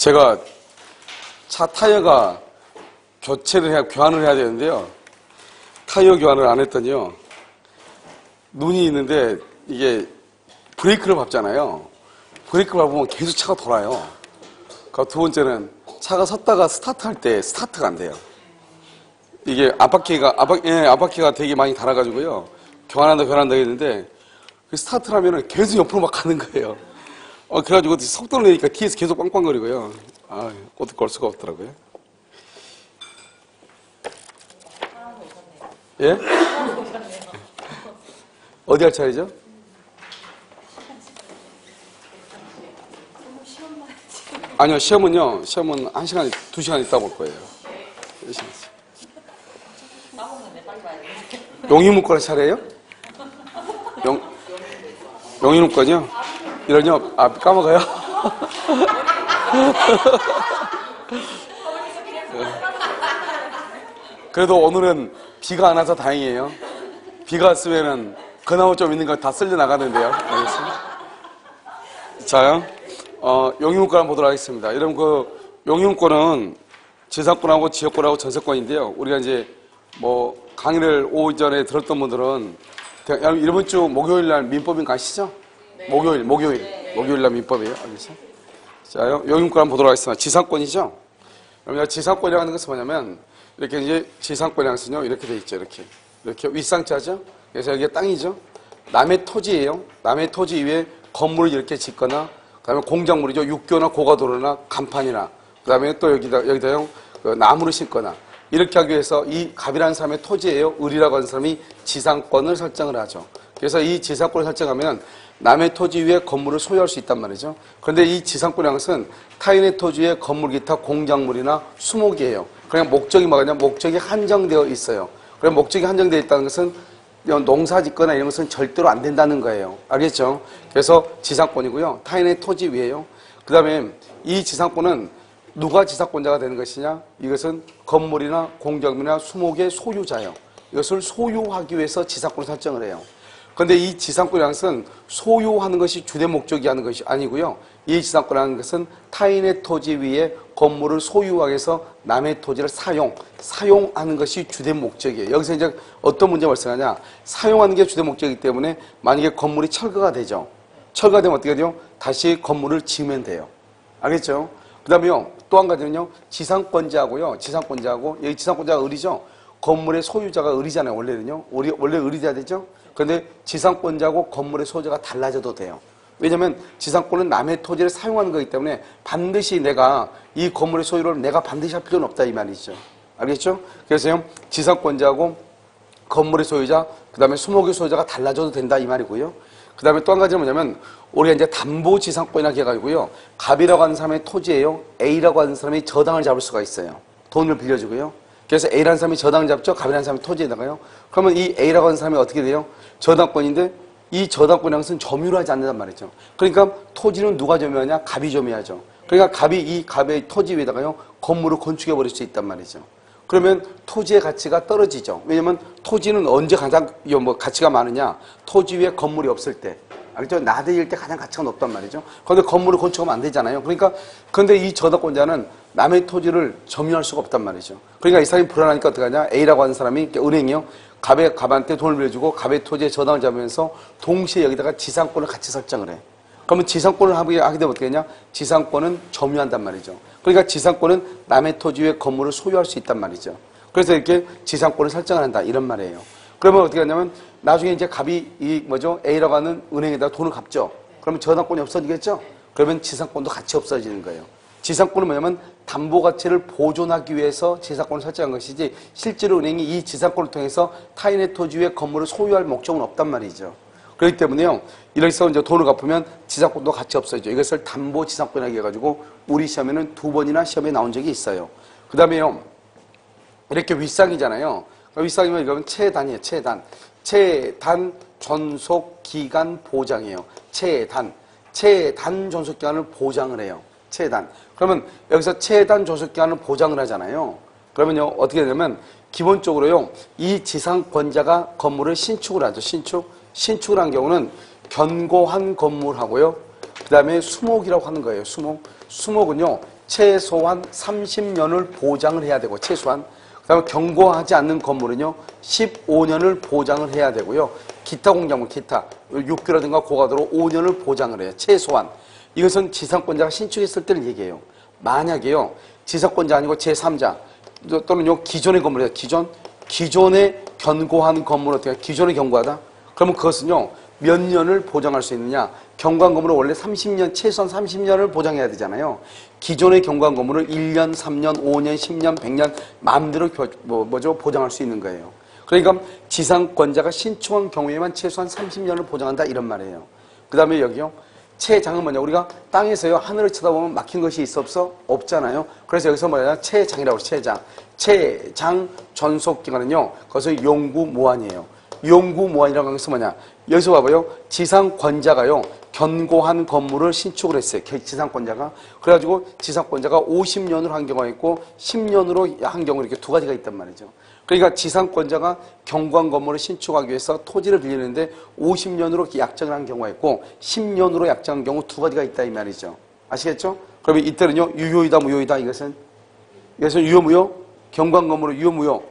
제가 차 타이어가 교환을 해야 되는데요. 타이어 교환을 안 했더니요. 눈이 있는데 이게 브레이크를 밟잖아요. 브레이크를 밟으면 계속 차가 돌아요. 그러니까 두 번째는 차가 섰다가 스타트할 때 스타트가 안 돼요. 이게 앞바퀴가 되게 많이 달아가지고요. 교환한다 했는데 그 스타트를 하면은 계속 옆으로 막 가는 거예요. 그래가지고 속도를 내니까 뒤에서 계속 빵빵거리고요. 어떻게 걸 수가 없더라고요. 예? 어디 할 차례죠? 아니요, 시험은 1시간, 2시간 있다 볼 거예요. 용인문과의 차례예요? 용인문과요? 이런요? 까먹어요? 그래도 오늘은 비가 안 와서 다행이에요. 비가 왔으면은 그나마 좀 있는 거 다 쓸려 나가는데요. 알겠습니다. 자요. 용인문과 한번 보도록 하겠습니다. 여러분, 용인문과는 지상권하고 지역권하고 전세권인데요. 우리가 이제 강의를 오전에 들었던 분들은 이번 주 목요일 날 민법인 거 아시죠? 네. 목요일 날 민법이에요. 알겠죠? 자, 용인문과 한번 보도록 하겠습니다. 지상권이죠? 그러면 지상권이라고 하는 것은 뭐냐면, 이렇게 이제 지상권이라는 것은요, 이렇게 돼 있죠. 이렇게 윗상자죠? 그래서 여기가 땅이죠? 남의 토지예요. 남의 토지 위에 건물을 이렇게 짓거나, 그 다음에 공작물이죠. 육교나 고가도로나 간판이나, 그 다음에 또 여기다요, 나무를 심거나, 이렇게 하기 위해서 이 갑이라는 사람의 토지예요. 을이라고 하는 사람이 지상권을 설정을 하죠. 그래서 이 지상권을 설정하면 남의 토지 위에 건물을 소유할 수 있단 말이죠. 그런데 이 지상권이라는 것은 타인의 토지 위에 건물 기타 공작물이나 수목이에요. 그냥 목적이 뭐냐면 목적이 한정되어 있어요. 그럼 목적이 한정되어 있다는 것은 농사 짓거나 이런 것은 절대로 안 된다는 거예요. 알겠죠? 그래서 지상권이고요. 타인의 토지 위에요. 그 다음에 이 지상권은 누가 지상권자가 되는 것이냐? 이것은 건물이나 공작물이나 수목의 소유자예요. 이것을 소유하기 위해서 지상권을 설정을 해요. 그런데 이 지상권이라는 것은 소유하는 것이 주된 목적이 하는 것이 아니고요. 이 지상권이라는 것은 타인의 토지 위에 건물을 소유하기 위해서 남의 토지를 사용하는 것이 주된 목적이에요. 여기서 이제 어떤 문제가 발생하냐? 사용하는 게 주된 목적이기 때문에 만약에 건물이 철거가 되죠. 철거가 되면 어떻게 돼요? 다시 건물을 지으면 돼요. 알겠죠? 그 다음에요, 또 한 가지는요, 지상권자하고, 여기 지상권자가 을이죠? 건물의 소유자가 을이잖아요, 원래는요. 원래 을이 돼야 되죠? 그런데 지상권자하고 건물의 소유자가 달라져도 돼요. 왜냐면 지상권은 남의 토지를 사용하는 거기 때문에 반드시 내가 이 건물의 소유를 내가 반드시 할 필요는 없다, 이 말이죠. 알겠죠? 그래서요, 지상권자하고 건물의 소유자, 그 다음에 수목의 소유자가 달라져도 된다, 이 말이고요. 그 다음에 또 한 가지는 뭐냐면, 우리가 이제 담보지상권이라고 해가지고요. 갑이라고 하는 사람의 토지예요. A라고 하는 사람이 저당을 잡을 수가 있어요. 돈을 빌려주고요. 그래서 A라는 사람이 저당을 잡죠. 갑이라는 사람이 토지에다가요. 그러면 이 A라고 하는 사람이 어떻게 돼요? 저당권인데 이 저당권이라는 것은 점유를 하지 않는단 말이죠. 그러니까 토지는 누가 점유하냐? 갑이 점유하죠. 그러니까 이 갑의 토지 위에다가요. 건물을 건축해버릴 수 있단 말이죠. 그러면 토지의 가치가 떨어지죠. 왜냐면 토지는 언제 가장 가치가 많으냐? 토지 위에 건물이 없을 때. 알겠죠? 나대일 때 가장 가치가 높단 말이죠. 그런데 건물을 건축하면 안 되잖아요. 그런데 이 저당권자는 남의 토지를 점유할 수가 없단 말이죠. 그러니까 이 사람이 불안하니까 어떻게 하냐? A라고 하는 사람이 은행이요. 갑한테 돈을 빌려주고 갑의 토지에 저당을 잡으면서 동시에 여기다가 지상권을 같이 설정을 해. 그러면 지상권을 하게 되면 어떻게 되냐? 지상권은 점유한단 말이죠. 그러니까 지상권은 남의 토지 위에 건물을 소유할 수 있단 말이죠. 그래서 이렇게 지상권을 설정을 한다. 이런 말이에요. 그러면 어떻게 하냐면 나중에 이제 갑이 A라고 하는 은행에다 돈을 갚죠. 그러면 저당권이 없어지겠죠? 그러면 지상권도 같이 없어지는 거예요. 지상권은 뭐냐면 담보 가치를 보존하기 위해서 지상권을 설정한 것이지 실제로 은행이 이 지상권을 통해서 타인의 토지 위에 건물을 소유할 목적은 없단 말이죠. 그렇기 때문에요. 이래서 이제 돈을 갚으면 지상권도 같이 없어지죠. 이것을 담보지상권이라고 해가지고 우리 시험에는 2번이나 시험에 나온 적이 있어요. 그 다음에요. 이렇게 윗상이잖아요. 윗상이면 이거는 체단이에요. 체단 존속 기간 보장이에요. 체단 존속 기간을 보장을 해요. 체단. 그러면 여기서 체단 존속 기간을 보장을 하잖아요. 그러면요. 어떻게 되냐면 기본적으로요. 이 지상권자가 건물을 신축을 하죠. 신축을 한 경우는 견고한 건물하고요. 그 다음에 수목이라고 하는 거예요. 수목은요. 최소한 30년을 보장을 해야 되고, 최소한. 그 다음에 경고하지 않는 건물은요, 15년을 보장을 해야 되고요. 기타 공작물, 기타, 육교라든가 고가도로 5년을 보장을 해요. 최소한. 이것은 지상권자가 신축했을 때를 얘기해요. 만약에요, 지상권자 아니고 제3자, 또는 기존의 건물이에요. 기존에 견고한 건물은 어떻게, 기존에 견고하다? 그러면 그것은요, 몇 년을 보장할 수 있느냐? 견고한 건물은 원래 30년, 최소한 30년을 보장해야 되잖아요. 기존의 견고한 건물을 1년, 3년, 5년, 10년, 100년 마음대로 보장할 수 있는 거예요. 그러니까 지상권자가 신축한 경우에만 최소한 30년을 보장한다 이런 말이에요. 그 다음에 여기요. 채장은 뭐냐? 우리가 땅에서요, 하늘을 쳐다보면 막힌 것이 있어 없어? 없잖아요. 그래서 여기서 뭐냐? 채장이라고 해요. 채장. 채장 전속기간은요, 그것은 용구무한이에요. 용구무한이라고 하는 것은 뭐냐? 여기서 봐봐요. 지상권자가요, 견고한 건물을 신축을 했어요. 지상권자가. 그래가지고 지상권자가 50년으로 한 경우가 있고 10년으로 한 경우 이렇게 두 가지가 있단 말이죠. 그러니까 지상권자가 견고한 건물을 신축하기 위해서 토지를 빌리는데 50년으로 약정을 한 경우가 있고 10년으로 약정한 경우 두 가지가 있다 이 말이죠. 아시겠죠? 그러면 이때는요, 유효이다 무효이다. 이것은 유효 무효? 견고한 건물은 유효 무효?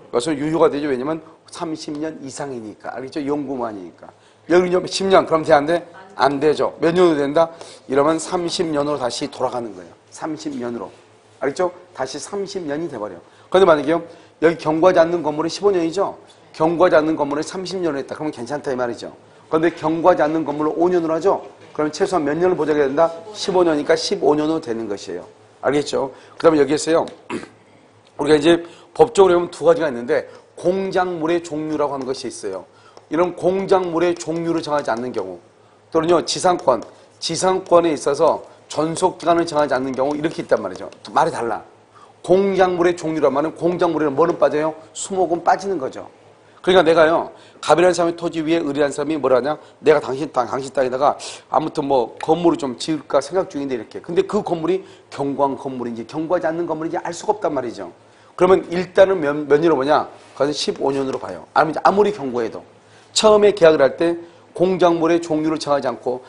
이것은 유효가 되죠. 왜냐면 30년 이상이니까. 알겠죠? 용구만이니까. 여기는요, 10년. 그럼 돼, 안 돼? 안 되죠. 몇 년으로 된다? 이러면 30년으로 다시 돌아가는 거예요. 30년으로. 알겠죠? 다시 30년이 돼버려. 그런데 만약에요, 여기 경과하지 않는 건물은 15년이죠? 경과하지 않는 건물을 30년을 했다. 그러면 괜찮다 이 말이죠. 그런데 경과하지 않는 건물을 5년으로 하죠? 그러면 최소한 몇 년을 보장해야 된다? 15년이니까 15년으로 되는 것이에요. 알겠죠? 그 다음에 여기에서요, 우리가 이제 법적으로 보면 두 가지가 있는데, 공작물의 종류라고 하는 것이 있어요. 이런 공작물의 종류를 정하지 않는 경우, 또는요, 지상권에 있어서 전속기간을 정하지 않는 경우, 이렇게 있단 말이죠. 말이 달라. 공작물의 종류란 말은, 공작물에는 뭐는 빠져요? 수목은 빠지는 거죠. 그러니까 내가요, 갑이라는 사람이 토지 위에 을이라는 사람이 뭐라냐? 내가 당신 땅에다가 아무튼 뭐 건물을 좀 지을까 생각 중인데 이렇게. 근데 그 건물이 견고한 건물인지 견고하지 않는 건물인지 알 수가 없단 말이죠. 그러면 일단은 몇 년으로 보냐? 그것은 15년으로 봐요. 아무리 견고해도. 처음에 계약을 할 때 공작물의 종류를 정하지 않고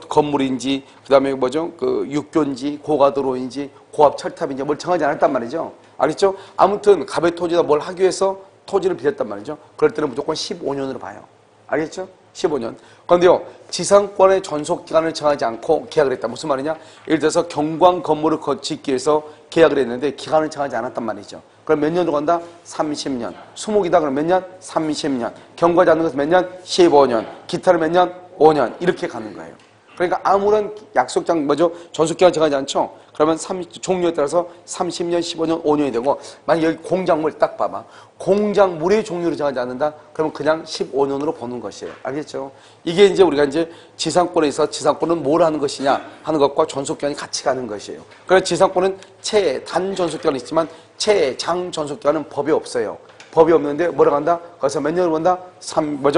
건물인지, 그 다음에 육교인지, 고가도로인지, 고압 철탑인지 뭘 정하지 않았단 말이죠. 알겠죠? 아무튼 갑의 토지다 뭘 하기 위해서 토지를 빌렸단 말이죠. 그럴 때는 무조건 15년으로 봐요. 알겠죠? 15년. 그런데요, 지상권의 전속기간을 정하지 않고 계약을 했다. 무슨 말이냐? 예를 들어서 경관 건물을 짓기 위해서 계약을 했는데 기간을 정하지 않았단 말이죠. 그럼 몇 년으로 간다? 30년. 수목이다 그럼 몇 년? 30년. 경과하지 않는 것은 몇 년? 15년. 기타를 몇 년? 5년. 이렇게 가는 거예요. 그러니까 아무런 약속장, 전속기간 정하지 않죠? 그러면 종류에 따라서 30년, 15년, 5년이 되고, 만약 여기 공작물 딱 봐봐. 공작물의 종류를 정하지 않는다? 그러면 그냥 15년으로 보는 것이에요. 알겠죠? 이게 이제 우리가 이제 지상권에 있어 지상권은 뭘 하는 것이냐 하는 것과 전속기간이 같이 가는 것이에요. 그래서 지상권은 단 전속기간이 있지만 장 전속기간은 법이 없어요. 법이 없는데 뭐라고 한다? 그래서 몇 년으로 본다?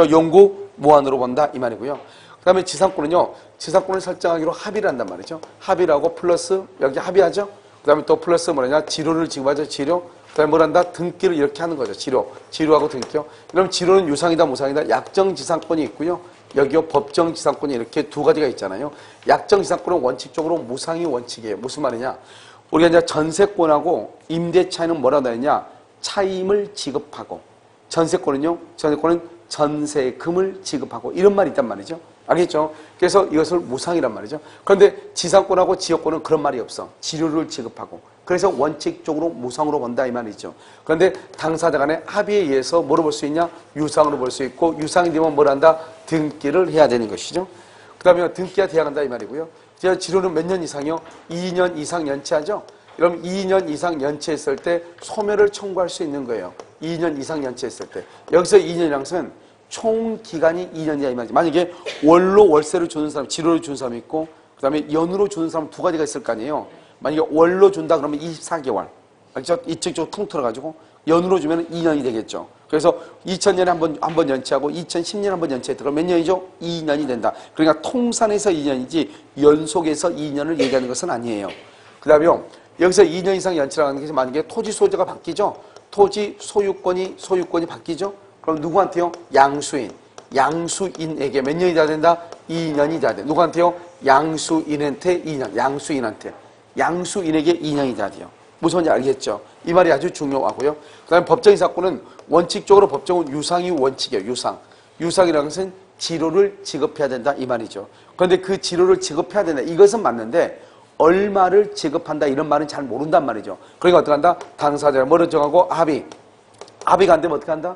영구 무한으로 본다 이 말이고요. 그 다음에 지상권은요, 지상권을 설정하기로 합의를 한단 말이죠. 합의라고 플러스, 여기 합의하죠? 그 다음에 또 플러스 지료를 지급하죠, 지료. 그 다음에 뭘 한다? 등기를 이렇게 하는 거죠, 지료하고 등기요. 그럼 지료는 유상이다, 무상이다? 약정 지상권이 있고요. 여기요, 법정 지상권이 이렇게 두 가지가 있잖아요. 약정 지상권은 원칙적으로 무상이 원칙이에요. 무슨 말이냐? 우리가 이제 전세권하고 임대 차이는 뭐라고 하느냐? 차임을 지급하고. 전세권은 전세금을 지급하고. 이런 말이 있단 말이죠. 알겠죠? 그래서 이것을 무상이란 말이죠. 그런데 지상권하고 지역권은 그런 말이 없어. 지료를 지급하고. 그래서 원칙적으로 무상으로 본다 이 말이죠. 그런데 당사자 간의 합의에 의해서 뭐로 볼 수 있냐? 유상으로 볼 수 있고, 유상이 되면 뭘 한다? 등기를 해야 되는 것이죠. 그 다음에 등기가 돼야 한다 이 말이고요. 지료는 몇 년 이상이요? 2년 이상 연체하죠? 그럼 2년 이상 연체했을 때 소멸을 청구할 수 있는 거예요. 2년 이상 연체했을 때. 여기서 2년이란 것은 총 기간이 2년이야 이 말이지. 만약에 월로 월세를 주는 사람, 지료를 주는 사람이 있고, 그 다음에 연으로 주는 사람 두 가지가 있을 거 아니에요. 만약에 월로 준다 그러면 24개월. 알겠죠? 이쪽으로 통틀어가지고 연으로 주면 2년이 되겠죠. 그래서 2000년에 한 번 연체하고 2010년에 한 번 연체했다. 그럼 몇 년이죠? 2년이 된다. 그러니까 통산에서 2년이지 연속해서 2년을 얘기하는 것은 아니에요. 그 다음에요, 여기서 2년 이상 연체라는 게 만약에 토지 소유자가 바뀌죠? 토지 소유권이 바뀌죠? 그럼 누구한테요? 양수인에게 몇 년이 돼야 된다? 2년이 돼야 돼. 누구한테요? 양수인한테 2년. 양수인한테. 양수인에게 인형이 돼야 돼요. 무슨 말인지 알겠죠? 이 말이 아주 중요하고요. 그 다음에 법정의 사건은 원칙적으로 법정은 유상이 원칙이에요. 유상. 유상이라는 것은 지로를 지급해야 된다 이 말이죠. 그런데 그 지로를 지급해야 된다 이것은 맞는데 얼마를 지급한다 이런 말은 잘 모른단 말이죠. 그러니까 어떻게 한다? 당사자를 뭐를 정하고 합의가 안 되면 어떻게 한다?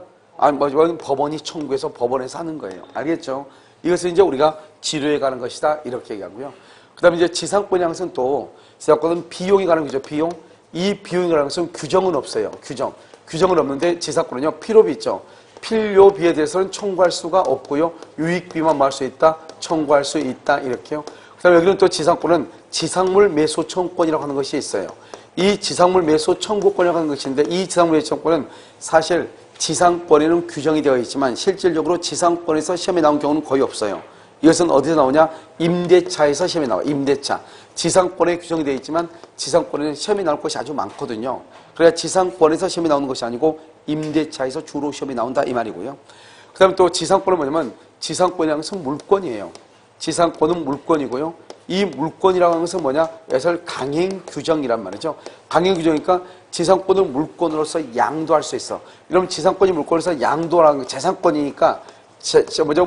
법원이 청구해서 법원에서 하는 거예요. 알겠죠? 이것을 이제 우리가 지로에 가는 것이다 이렇게 얘기하고요. 그 다음에 이제 지상권이라는 것은 또 지상권은 비용이 가는 거죠. 비용. 이 비용이라는 것은 규정은 없어요. 규정은 없는데 지상권은요 필요비 있죠. 필요비에 대해서는 청구할 수가 없고요. 유익비만 뭐 할 수 있다? 청구할 수 있다 이렇게요. 그 다음에 여기는 또 지상권은 지상물 매수 청구권이라고 하는 것이 있어요. 이 지상물 매수 청구권이라고 하는 것인데 이 지상물 매수 청구권은 사실 지상권에는 규정이 되어 있지만 실질적으로 지상권에서 시험에 나온 경우는 거의 없어요. 이것은 어디서 나오냐? 임대차에서 시험에 나와요. 임대차. 지상권에 규정이 되어 있지만 지상권에는 시험에 나올 것이 아주 많거든요. 그래야 지상권에서 시험이 나오는 것이 아니고 임대차에서 주로 시험이 나온다 이 말이고요. 그 다음에 또 지상권은 뭐냐면 지상권이라는 것은 물권이에요. 지상권은 물권이고요. 이 물권이라는 것은 뭐냐? 예설 강행 규정이란 말이죠. 강행 규정이니까 지상권을 물권으로서 양도할 수 있어. 이러면 지상권이 물권으로서 양도라는 거 재산권이니까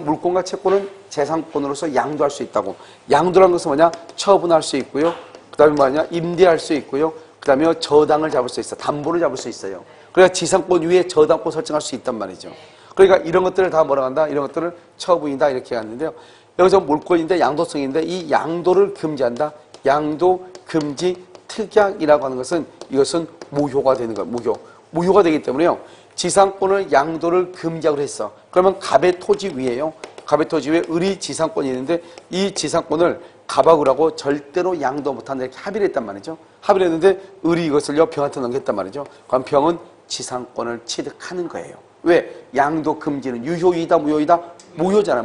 물권과 채권은 재산권으로서 양도할 수 있다고. 양도라는 것은 뭐냐? 처분할 수 있고요. 그 다음에 뭐냐? 임대할 수 있고요. 그 다음에 저당을 잡을 수 있어. 담보를 잡을 수 있어요. 그러니까 지상권 위에 저당권 설정할 수 있단 말이죠. 그러니까 이런 것들을 다 뭐라 한다? 이런 것들을 처분이다 이렇게 하는데요. 여기서 물권인데 양도성인데 이 양도를 금지한다. 양도 금지 특약이라고 하는 것은 이것은 무효가 되는 거예요. 무효가 되기 때문에요. 지상권을 양도를 금지하기로 했어. 그러면 갑의 토지 위에요. 갑의 토지 위에 을이 지상권이 있는데 이 지상권을 갑하고 하고 절대로 양도 못한다 이렇게 합의를 했단 말이죠. 합의를 했는데 을이 이것을요 병한테 넘겼단 말이죠. 그럼 병은 지상권을 취득하는 거예요. 왜? 양도 금지는 유효이다 무효이다? 무효잖아.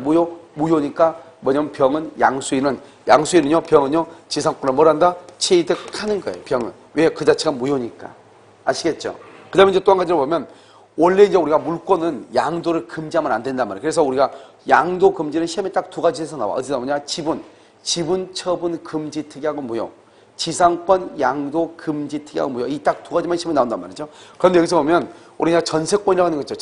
무효니까 뭐냐면 병은 양수인은요 병은요 지상권을 뭘 한다? 취득하는 거예요. 병은. 왜? 그 자체가 무효니까. 아시겠죠? 그 다음에 이제 또 한 가지로 보면 원래 이제 우리가 물권은 양도를 금지하면 안 된단 말이에요. 그래서 우리가 양도 금지는 시험에 딱 두 가지에서 나와. 어디서 나오냐? 지분 처분 금지 특약은 무효. 지상권 양도 금지 특약은 무효. 이 딱 두 가지만 시험에 나온단 말이죠. 그런데 여기서 보면 우리가 전세권이라고 하는 거 있죠.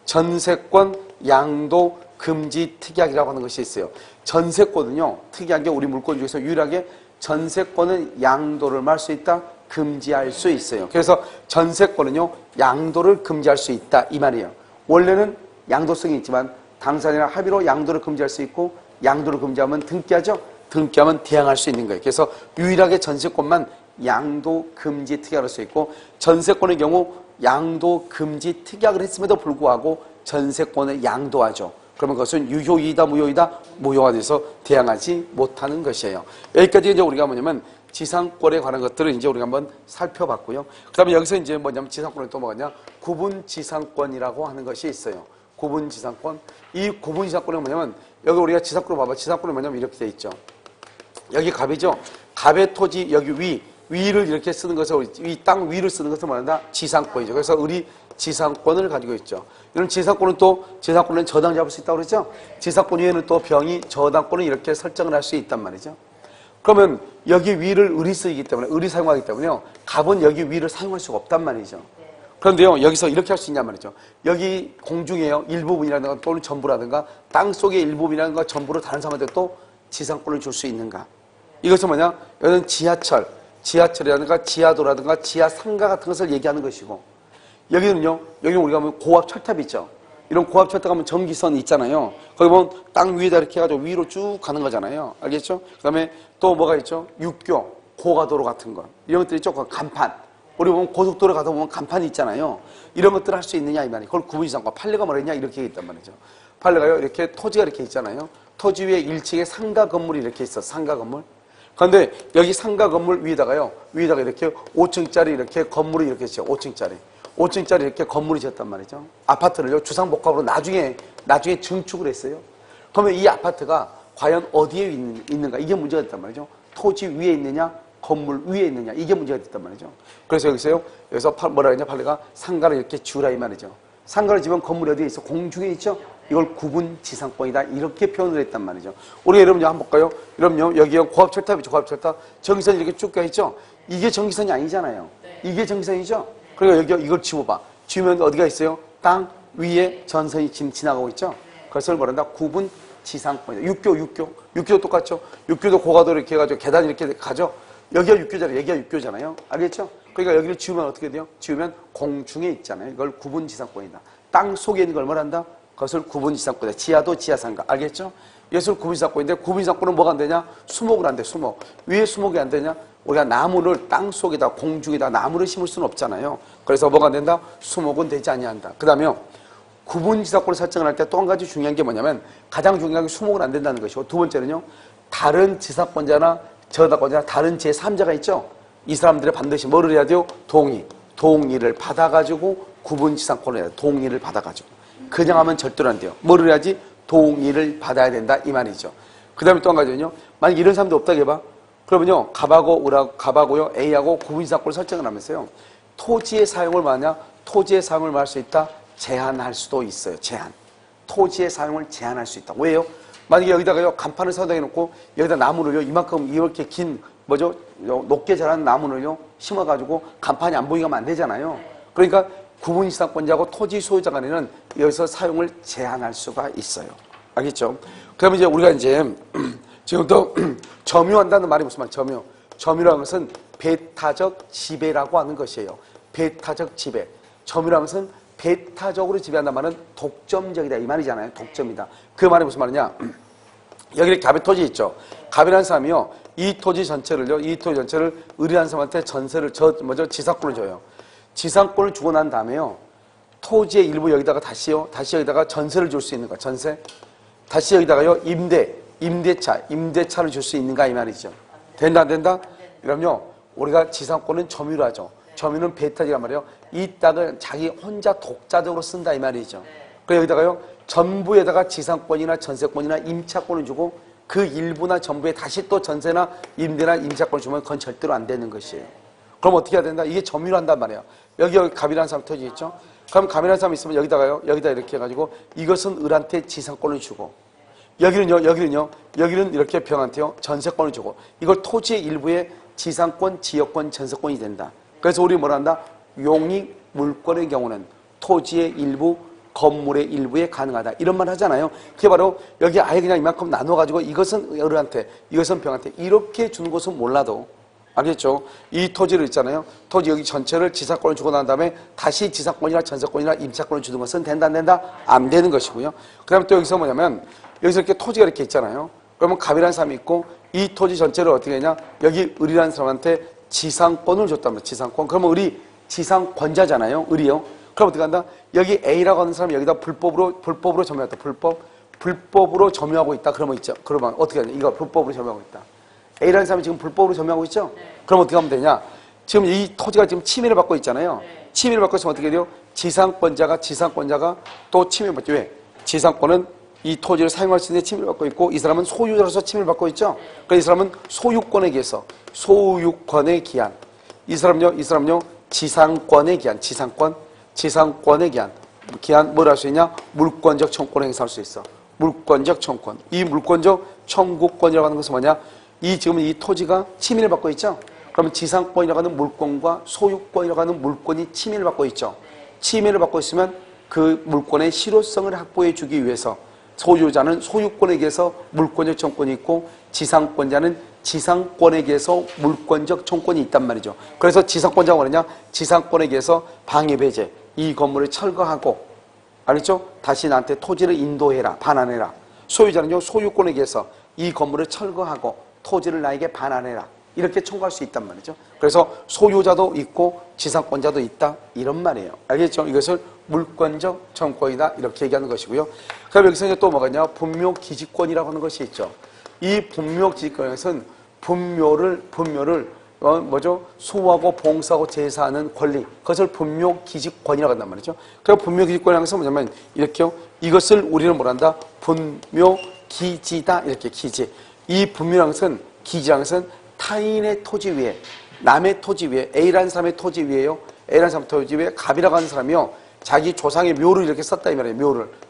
전세권 양도 금지 특약이라고 하는 것이 있어요. 전세권은요 특이한 게 우리 물권 중에서 유일하게 전세권은 양도를 말 수 있다. 금지할 수 있어요. 그래서 전세권은요 양도를 금지할 수 있다 이 말이에요. 원래는 양도성이 있지만 당사자랑 합의로 양도를 금지할 수 있고 양도를 금지하면 등기하죠. 등기하면 대항할 수 있는 거예요. 그래서 유일하게 전세권만 양도 금지 특약을 할 수 있고 전세권의 경우 양도 금지 특약을 했음에도 불구하고 전세권을 양도하죠. 그러면 그것은 유효이다 무효이다? 무효가 돼서 대항하지 못하는 것이에요. 여기까지 이제 우리가 뭐냐면 지상권에 관한 것들을 이제 우리가 한번 살펴봤고요. 그 다음에 여기서 이제 뭐냐면 지상권에 또 뭐냐? 구분지상권이라고 하는 것이 있어요. 구분지상권. 이 구분지상권은 뭐냐면 여기 우리가 지상권을 봐봐. 지상권은 뭐냐면 이렇게 돼 있죠. 여기 갑이죠. 갑의 토지 여기 위를 이렇게 쓰는 것을 이 땅 위를 쓰는 것을 말한다. 지상권이죠. 그래서 을이 지상권을 가지고 있죠. 이런 지상권은 저당 잡을 수 있다고 그랬죠. 지상권 위에는 또 병이 저당권을 이렇게 설정을 할 수 있단 말이죠. 그러면 여기 위를 을이 쓰기 때문에 을이 사용하기 때문에요. 갑은 여기 위를 사용할 수가 없단 말이죠. 그런데요 여기서 이렇게 할 수 있냔 말이죠. 여기 공중에요 일부분이라든가 또는 전부라든가 땅 속의 일부분이라든가 전부로 다른 사람한테 또 지상권을 줄 수 있는가? 이것은 뭐냐? 여기는 지하철이라든가 지하도라든가 지하상가 같은 것을 얘기하는 것이고 여기는요 여기 우리가 보면 고압 철탑 있죠. 이런 고압 철탑 가면 전기선 있잖아요. 거기 보면 땅 위에다 이렇게 해가지고 위로 쭉 가는 거잖아요. 알겠죠? 그 다음에 또 뭐가 있죠? 육교, 고가도로 같은 거. 이런 것들이 있죠. 간판. 우리 보면 고속도로 가다 보면 간판이 있잖아요. 이런 것들을 할 수 있느냐 이 말이에요. 그걸 구분지상권. 판례가 뭐랬냐 이렇게 얘기했단 말이죠. 판례가요 이렇게 토지가 이렇게 있잖아요. 토지 위에 1층에 상가 건물이 이렇게 있어. 상가 건물. 그런데 여기 상가 건물 위에다가 이렇게 5층짜리 이렇게 건물이 이렇게 있어요. 5층짜리 이렇게 건물이 지었단 말이죠. 아파트를요 주상복합으로 나중에 증축을 했어요. 그러면 이 아파트가 과연 어디에 있는가 이게 문제가 됐단 말이죠. 토지 위에 있느냐 건물 위에 있느냐 이게 문제가 됐단 말이죠. 그래서 여기서 뭐라 그러냐 판례가 상가를 이렇게 지으라 이 말이죠. 상가를 지으면 건물이 어디에 있어? 공중에 있죠. 이걸 구분지상권이다. 이렇게 표현을 했단 말이죠. 우리가 여러분요, 한번 볼까요? 여러분요, 여기요, 고압철탑이죠, 고압철탑. 전기선이 이렇게 쭉 가있죠? 이게 전기선이 아니잖아요. 이게 전기선이죠? 그러니까 여기 이걸 지워봐. 지우면 어디가 있어요? 땅 위에 전선이 지나가고 있죠? 그것을 뭐란다? 구분지상권이다. 육교도 똑같죠? 육교도 고가도로 이렇게 해가지고 계단 이렇게 가죠? 여기가 육교잖아요. 여기가 육교잖아요. 알겠죠? 그러니까 여기를 지우면 어떻게 돼요? 지우면 공중에 있잖아요. 이걸 구분지상권이다. 땅 속에 있는 걸 뭐란다? 그것을 구분지상권이다. 지하도 지하상가. 알겠죠? 이것을 구분지상권인데 구분지상권은 뭐가 안 되냐? 수목을 안 돼. 수목. 왜 수목이 안 되냐? 우리가 나무를 땅 속에다 공중에다 나무를 심을 수는 없잖아요. 그래서 뭐가 안 된다? 수목은 되지 아니한다. 그 다음에 구분지상권을 설정을 할 때 또 한 가지 중요한 게 뭐냐면 가장 중요한 게 수목은 안 된다는 것이고 두 번째는요. 다른 지상권자나 저당권자나 다른 제3자가 있죠. 이 사람들이 반드시 뭐를 해야 돼요? 동의를 받아가지고 구분지상권을 해야 돼요. 동의를 받아가지고. 그냥 하면 절대로 안 돼요. 뭐를 해야지? 동의를 받아야 된다 이 말이죠. 그 다음에 또 한 가지는요. 만약 이런 사람도 없다고 해봐. 그러면요. 갑하고요. A하고 구분지상권을 설정을 하면서요. 토지의 사용을 뭐하냐? 토지의 사용을 뭐 할 수 있다? 제한할 수도 있어요. 토지의 사용을 제한할 수 있다. 왜요? 만약에 여기다가요. 간판을 설정해 놓고 여기다 나무를요. 이만큼 이렇게 긴 높게 자라는 나무를요. 심어가지고 간판이 안 보이게 하면 안 되잖아요. 그러니까 구분지상권자하고 토지 소유자 간에는 여기서 사용을 제한할 수가 있어요. 알겠죠? 그러면 이제 우리가 이제 지금부터 점유한다는 말이 무슨 말이에요? 점유라는 것은 배타적 지배라고 하는 것이에요. 배타적 지배. 점유라는 것은 배타적으로 지배한다는 말은 독점적이다 이 말이잖아요. 독점이다. 그 말이 무슨 말이냐? 여기 이렇게 갑의 토지 있죠. 갑이라는 사람이요. 이 토지 전체를 의리한 사람한테 전세를 지상권을 줘요. 지상권을 주고 난 다음에요. 토지의 일부 여기다가 다시 여기다가 전세를 줄 수 있는 거야. 전세. 다시 여기다가요. 임대차를 줄 수 있는가 이 말이죠. 된다 안 된다? 그럼요. 우리가 지상권은 점유를 하죠. 점유는 배타지란 말이에요. 이 땅을 자기 혼자 독자적으로 쓴다 이 말이죠. 그래서 여기다가요. 전부에다가 지상권이나 전세권이나 임차권을 주고 그 일부나 전부에 다시 또 전세나 임대나 임차권을 주면 그건 절대로 안 되는 것이에요. 그럼 어떻게 해야 된다? 이게 점유를 한단 말이에요. 여기 갑이라는 사람 토지 있죠? 그럼 갑이라는 사람이 있으면 여기다 이렇게 해가지고 이것은 을한테 지상권을 주고 여기는 이렇게 병한테요. 전세권을 주고 이걸 토지의 일부에 지상권, 지역권, 전세권이 된다. 그래서 우리 뭐라 한다? 용익 물권의 경우는 토지의 일부, 건물의 일부에 가능하다. 이런 말 하잖아요. 그게 바로 여기 아예 그냥 이만큼 나눠가지고 이것은 을한테, 이것은 병한테 이렇게 주는 것은 몰라도 알겠죠? 이 토지를 있잖아요. 토지 여기 전체를 지상권을 주고 난 다음에 다시 지상권이나 전세권이나 임차권을 주는 것은 된다 안 된다? 안 되는 것이고요. 그 다음에 또 여기서 뭐냐면 여기서 이렇게 토지가 이렇게 있잖아요. 그러면 갑이라는 사람이 있고 이 토지 전체를 어떻게 하냐? 여기 을이라는 사람한테 지상권을 줬단 말이에요. 지상권. 그러면 을이 지상권자잖아요. 을이요. 그럼 어떻게 한다? 여기 A라고 하는 사람이 여기다 불법으로 점유했다. 불법으로 점유하고 있다. 그러면 어떻게 하냐? 이거 불법으로 점유하고 있다. A라는 사람이 지금 불법으로 점유하고 있죠? 그럼 어떻게 하면 되냐? 지금 이 토지가 지금 침해를 받고 있잖아요. 침해를 받고 있으면 어떻게 돼요? 지상권자가 또 침해를 받죠. 왜? 지상권은 이 토지를 사용할 수 있는 침해를 받고 있고 이 사람은 소유자로서 침해를 받고 있죠? 그러니까 이 사람은 소유권에 기해서 소유권의 기한. 이 사람은요 지상권의 기한. 지상권의 기한 뭘 할 수 있냐? 물권적 청구권을 행사할 수 있어. 물권적 청구권. 이 물권적 청구권이라고 하는 것은 뭐냐? 지금 이 토지가 침해를 받고 있죠? 그러면 지상권이라고 하는 물권과 소유권이라고 하는 물권이 침해를 받고 있죠? 침해를 받고 있으면 그 물권의 실효성을 확보해 주기 위해서 소유자는 소유권에 의해서 물권적 청구권이 있고 지상권자는 지상권에 의해서 물권적 청구권이 있단 말이죠. 그래서 지상권자가 뭐냐? 지상권에 의해서 방해배제, 이 건물을 철거하고 알겠죠? 다시 나한테 토지를 인도해라, 반환해라. 소유자는요 소유권에 의해서 이 건물을 철거하고 토지를 나에게 반환해라. 이렇게 청구할 수 있단 말이죠. 그래서 소유자도 있고 지상권자도 있다. 이런 말이에요. 알겠죠? 이것을 물권적 청구권이다. 이렇게 얘기하는 것이고요. 그럼 여기서 이제 또 뭐가냐? 분묘기지권이라고 하는 것이 있죠. 이 분묘기지권에서는 분묘를 수호하고 봉사하고 제사하는 권리. 그것을 분묘기지권이라고 한단 말이죠. 그래서 분묘기지권이라는 것은 뭐냐면 이렇게요. 이것을 우리는 뭐란다? 분묘기지다. 이렇게 기지. 이 분묘라는 것은 기지라는 것은 타인의 토지 위에 남의 토지 위에 A라는 사람의 토지 위에요. A라는 사람 토지 위에 갑이라고 하는 사람이요. 자기 조상의 묘를 이렇게 썼다 이 말이에요.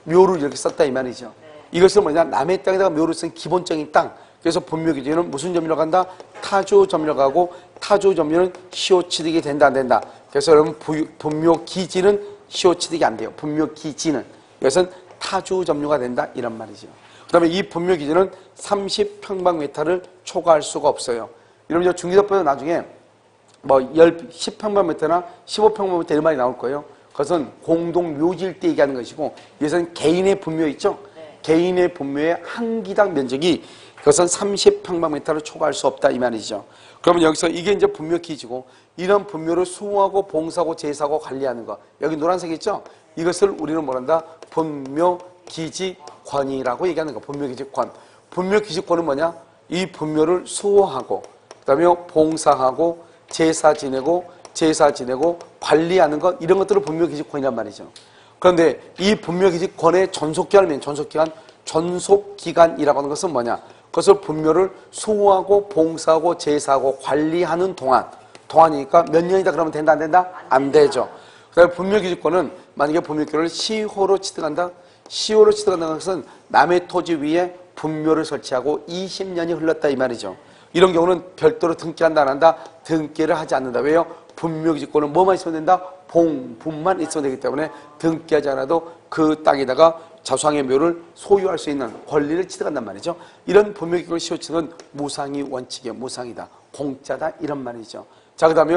묘를 이렇게 썼다 이 말이죠. 이것은 뭐냐? 남의 땅에다가 묘를 쓴 기본적인 땅. 그래서 분묘기지는 무슨 점유라고 한다? 타조 점유라고 하고, 타조 점유는 시효취득이 된다 안 된다. 그래서 여러분 분묘기지는 시효취득이 안 돼요. 분묘기지는. 이것은 타조 점유가 된다 이런 말이죠. 그 다음에 이 분묘기지는 30평방미터를 초과할 수가 없어요. 여러분 중기도법에서 나중에 뭐 10평방미터나 15평방미터 이런 말이 나올 거예요. 그것은 공동묘지일 때 얘기하는 것이고, 이것은 개인의 분묘 있죠? 개인의 분묘의 한 기당 면적이 그것은 30평방미터를 초과할 수 없다 이 말이죠. 그러면 여기서 이게 이제 분묘기지고, 이런 분묘를 수호하고 봉사하고 제사하고 관리하는 거, 여기 노란색 있죠? 이것을 우리는 뭐란다? 분묘기지권이라고 얘기하는 거. 분묘기지권. 분묘기지권은 뭐냐? 이 분묘를 수호하고, 그 다음에 봉사하고 제사 지내고 관리하는 것, 이런 것들을 분묘기지권이란 말이죠. 그런데 이 분묘기지권의 존속기간이라고 하는 것은 뭐냐? 그것을 분묘를 수호하고 봉사하고 제사하고 관리하는 동안이니까 몇 년이다 그러면 된다 안 된다? 안 되죠. 그 다음에 분묘기지권은 만약에 분묘기를 시효로 취득한다? 시효로 취득한다는 것은 남의 토지 위에 분묘를 설치하고 20년이 흘렀다 이 말이죠. 이런 경우는 별도로 등기한다 안 한다? 등기를 하지 않는다. 왜요? 분묘기지권은 뭐만 있으면 된다? 봉분만 있으면 되기 때문에 등기하지 않아도 그 땅에다가 자수상의 묘를 소유할 수 있는 권리를 취득한단 말이죠. 이런 분묘기권 시효취득은 무상이 원칙이에요. 무상이다. 공짜다. 이런 말이죠. 자, 그 다음에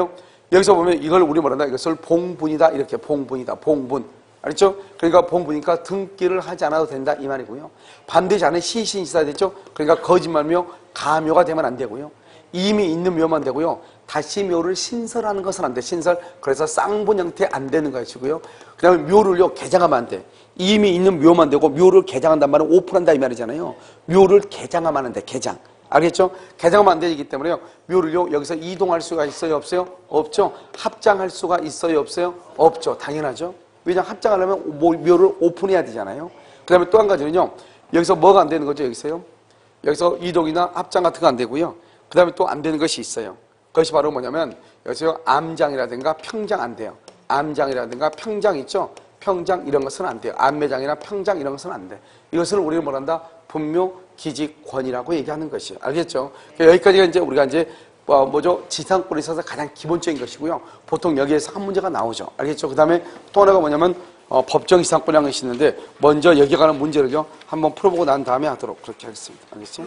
여기서 보면 이걸 우리 뭐란다? 이것을 봉분이다. 이렇게 봉분이다. 봉분. 알겠죠? 그러니까 봉분이니까 등기를 하지 않아도 된다. 이 말이고요. 반드시 안에 시신이 있어야 되죠? 그러니까 거짓말묘, 가묘가 되면 안 되고요. 이미 있는 묘만 되고요. 다시 묘를 신설하는 것은 안 돼. 신설. 그래서 쌍분 형태 안 되는 것이고요. 그 다음에 묘를요, 개장하면 안 돼. 이미 있는 묘만 되고, 묘를 개장한단 말은 오픈한다 이 말이잖아요. 묘를 개장하면 안 돼. 개장. 알겠죠? 개장하면 안 되기 때문에요. 묘를요, 여기서 이동할 수가 있어요? 없어요? 없죠? 합장할 수가 있어요? 없어요? 없죠. 당연하죠. 왜냐하면 합장하려면 묘를 오픈해야 되잖아요. 그 다음에 또 한 가지는요, 여기서 뭐가 안 되는 거죠? 여기서요? 여기서 이동이나 합장 같은 거 안 되고요. 그 다음에 또 안 되는 것이 있어요. 그것이 바로 뭐냐면, 여기서 암장이라든가 평장 안 돼요. 암장이라든가 평장 있죠? 평장 이런 것은 안 돼요. 암매장이나 평장 이런 것은 안 돼. 이것을 우리는 뭐란다? 분묘기지권이라고 얘기하는 것이에요. 알겠죠? 여기까지가 이제 우리가 이제 지상권에 있어서 가장 기본적인 것이고요. 보통 여기에서 한 문제가 나오죠. 알겠죠? 그 다음에 또 하나가 뭐냐면 법정 지상권이라는 것이 있는데, 먼저 여기에 관한 문제를요 한번 풀어보고 난 다음에 하도록 그렇게 하겠습니다. 알겠죠?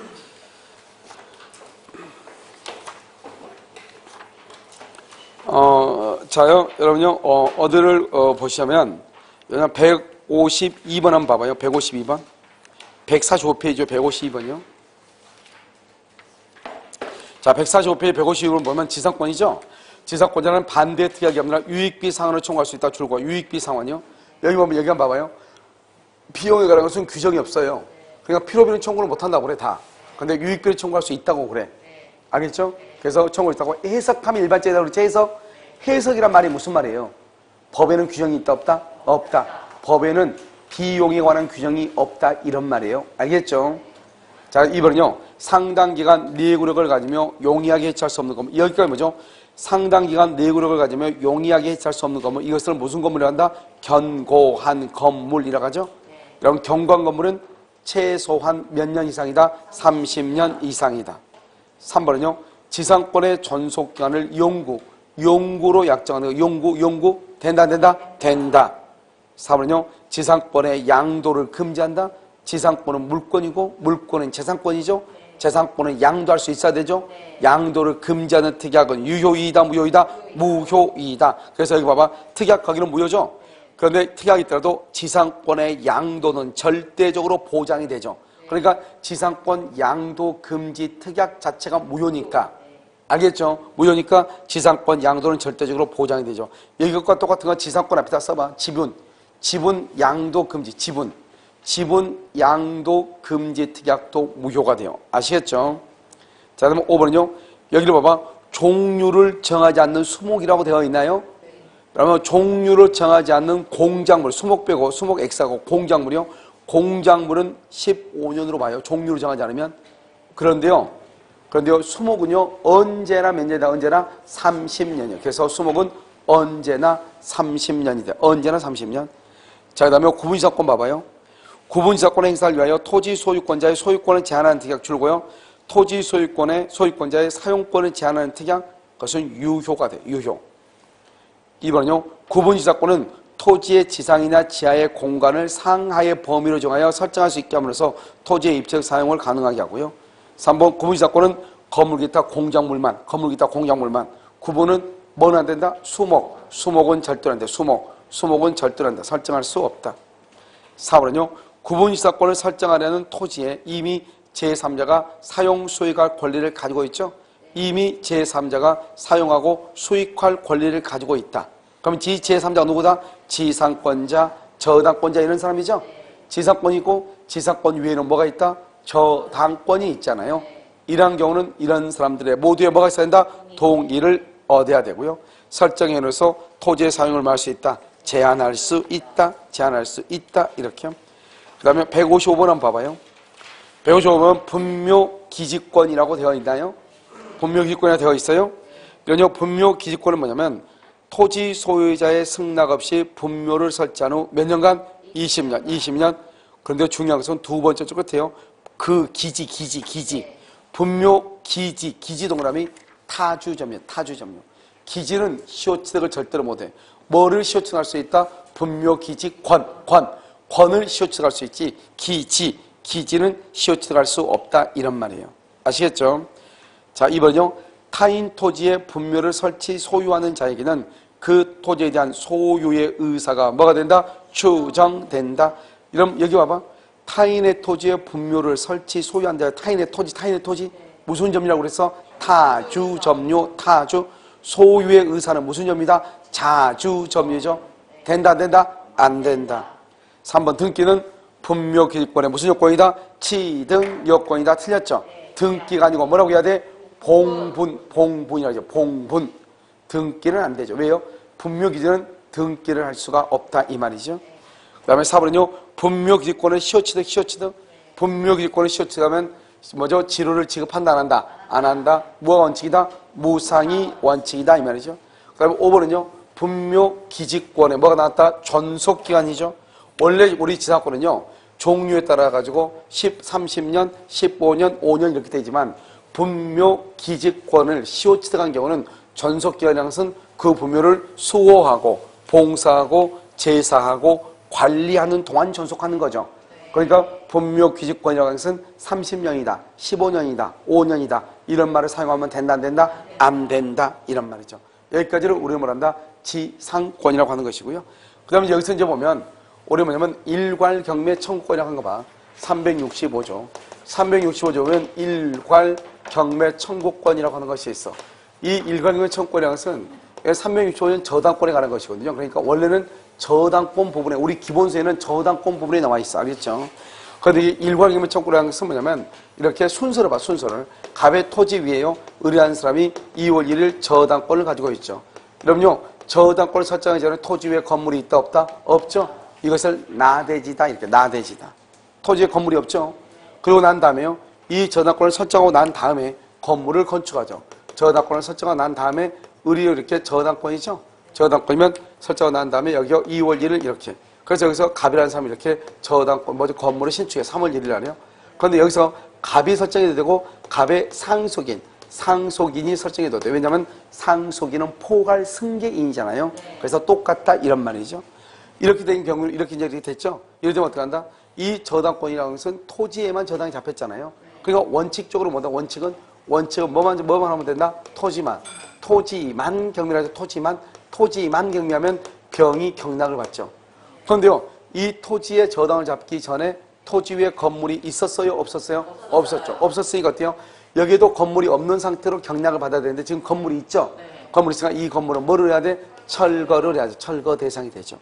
자요, 여러분요, 어디를 보시면 152번 한번 봐봐요. 152번. 145페이지요. 152번이요. 자, 145페이지 152번 보면 지상권이죠. 지상권자는 반대 특약이 아니라 유익비 상환을 청구할 수 있다. 줄과 유익비 상환이요. 여기 보면 여기 한번 봐봐요. 비용에 관한 것은 규정이 없어요. 그러니까 필요비는 청구를 못한다고 그래 다. 근데 유익비를 청구할 수 있다고 그래. 알겠죠? 그래서 청구를 있다고 해석하면 일반적이라고 그러지. 해석이란 말이 무슨 말이에요? 법에는 규정이 있다 없다? 없다. 법에는 비용에 관한 규정이 없다 이런 말이에요. 알겠죠? 자, 이번은요. 상당기간 내구력을 가지며 용이하게 해체할 수 없는 건물. 여기까지 뭐죠? 상당기간 내구력을 가지며 용이하게 해체할 수 없는 건물. 이것을 무슨 건물이라고 한다? 견고한 건물이라고 하죠? 여러분, 견고한 건물은 최소한 몇 년 이상이다? 30년 이상이다. 3번은요. 지상권의 존속기간을 용구로 약정하는 거. 용구. 된다, 안 된다? 된다. 4번은요. 지상권의 양도를 금지한다. 지상권은 물권이고 물권은 재산권이죠. 재산권은 양도할 수 있어야 되죠. 양도를 금지하는 특약은 유효이다, 무효이다? 무효이다. 그래서 여기 봐봐. 특약하기는 무효죠. 그런데 특약이 있더라도 지상권의 양도는 절대적으로 보장이 되죠. 그러니까 지상권 양도 금지 특약 자체가 무효니까. 알겠죠? 무효니까 지상권 양도는 절대적으로 보장이 되죠. 이것과 똑같은 건 지상권 앞에다 써봐. 지분 양도 금지. 지분 양도 금지 특약도 무효가 돼요. 아시겠죠? 자, 그러면 5번은요. 여기를 봐봐. 종류를 정하지 않는 수목이라고 되어 있나요? 그러면 종류를 정하지 않는 공작물, 수목 빼고 수목 X하고 공작물이요. 공작물은 15년으로 봐요. 종류를 정하지 않으면. 그런데요. 수목은요. 언제나 몇 년이다? 언제나 30년이에요. 그래서 수목은 언제나 30년이 돼. 언제나 30년. 자, 그 다음에 구분지사권 봐봐요. 구분지사권 행사를 위하여 토지 소유권자의 소유권을 제한하는 특약 줄고요. 토지 소유권자의 사용권을 제한하는 특약, 그것은 유효가 돼. 유효. 2번은요. 구분지사권은 토지의 지상이나 지하의 공간을 상하의 범위로 정하여 설정할 수 있게 함으로써 토지의 입적 사용을 가능하게 하고요. 3번 구분지사권은 건물 기타 공작물만, 구분은 뭐는 안 된다? 수목은 절대로 안 돼. 수목은 절대로 안 돼. 설정할 수 없다. 4번은요. 구분지사권을 설정하려는 토지에 이미 제3자가 사용, 수익할 권리를 가지고 있죠. 이미 제3자가 사용하고 수익할 권리를 가지고 있다. 그럼 제3자가 누구다? 지상권자, 저당권자 이런 사람이죠. 지상권이 있고 지상권 위에는 뭐가 있다? 저당권이 있잖아요. 이러한 경우는 이런 사람들의 모두에 뭐가 있어야 된다? 동의를 얻어야 되고요. 설정해놓아서 토지의 사용을 말할 수 있다. 제한할 수 있다. 이렇게. 그 다음에 155번 한번 봐봐요. 155번 분묘기지권이라고 되어 있나요? 분묘기지권이라고 되어 있어요? 이런 분묘기지권은 뭐냐면 토지 소유자의 승낙 없이 분묘를 설치한 후 몇 년간? 20년. 그런데 중요한 것은 두 번째 쪽 끝에요. 그 기지. 분묘 기지 동그라미 타주점이에요. 기지는 시효취득을 절대로 못해. 뭐를 시효취득할 수 있다? 분묘 기지 권을 시효취득할 수 있지. 기지는 시효취득할 수 없다. 이런 말이에요. 아시겠죠? 자, 2번은요. 타인 토지의 분묘를 설치 소유하는 자에게는 그 토지에 대한 소유의 의사가 뭐가 된다? 추정된다. 이럼 여기 봐봐. 타인의 토지에 분묘를 설치 소유한다. 타인의 토지 무슨 점이라고 그랬어? 타주점요. 소유의 의사는 무슨 점이다? 자주점이죠. 된다 안 된다? 안 된다. 3번 등기는 분묘기지권의 무슨 요건이다? 취등 요건이다. 틀렸죠? 등기가 아니고 뭐라고 해야 돼? 봉분이라고 하죠. 봉분. 등기는 안 되죠. 왜요? 분묘기지는 등기를 할 수가 없다 이 말이죠. 그 다음에 4번은요. 분묘기지권을 시효취득. 분묘기지권을 시효취득하면 뭐죠? 지료를 지급한다 안 한다? 뭐가 원칙이다? 무상이 원칙이다 이 말이죠. 그 다음에 5번은요. 분묘기지권에 뭐가 나왔다? 존속기간이죠. 원래 우리 지상권은요. 종류에 따라 가지고 30년, 15년, 5년 이렇게 되지만 분묘기지권을 시효취득한 경우는 존속기간이라는 것은 그 분묘를 수호하고 봉사하고 제사하고 관리하는 동안 존속하는 거죠. 그러니까 분묘기지권이라고 하는 것은 30년이다, 15년이다, 5년이다 이런 말을 사용하면 된다 안 된다? 안 된다 이런 말이죠. 여기까지를 우리는 뭐란다? 지상권이라고 하는 것이고요. 그 다음에 여기서 이제 보면 우리 뭐냐면 일괄경매 청구권이라고 하는 거 봐. 365조. 365조 보면 일괄경매 청구권이라고 하는 것이 있어. 이 일괄경매 청구권이라는 것은 365조는 저당권에 관한 것이거든요. 그러니까 원래는 저당권 부분에 우리 기본서에는 저당권 부분에 나와 있어. 알겠죠? 그런데 이 일괄경매 청구권이라는 것은 뭐냐면 이렇게 순서를 봐. 순서를. 갑의 토지 위에요. 의뢰한 사람이 2월 1일 저당권을 가지고 있죠. 그럼요. 저당권을 설정하기 전에 토지 위에 건물이 있다 없다? 없죠. 이것을 나대지다. 이렇게 나대지다. 토지에 건물이 없죠. 그러고 난 다음에요. 이 저당권을 설정하고 난 다음에 건물을 건축하죠. 저당권을 설정하고 난 다음에 의리로 이렇게 저당권이죠. 저당권이면 설정하고 난 다음에 여기요 2월 1일 이렇게. 그래서 여기서 갑이라는 사람이 이렇게 저당권, 뭐죠? 건물을 신축해 3월 1일 날이요. 그런데 여기서 갑이 설정이 되고 갑의 상속인이 설정이 돼요. 왜냐하면 상속인은 포괄 승계인이잖아요. 그래서 똑같다 이런 말이죠. 이렇게 된 경우는 이렇게 이제 됐죠. 이럴 때면 어떻게 한다? 이 저당권이라는 것은 토지에만 저당이 잡혔잖아요. 그러니까 원칙적으로 뭐다? 원칙은 뭐만 하면 된다? 토지만 경매라서 토지만 경매하면 경이 경락을 받죠. 그런데요, 이 토지의 저당을 잡기 전에 토지 위에 건물이 있었어요? 없었어요? 없었죠. 없었으니까 어때요? 여기에도 건물이 없는 상태로 경락을 받아야 되는데 지금 건물이 있죠? 건물이 있으니까 이 건물은 뭐를 해야 돼? 철거를 해야죠. 철거 대상이 되죠.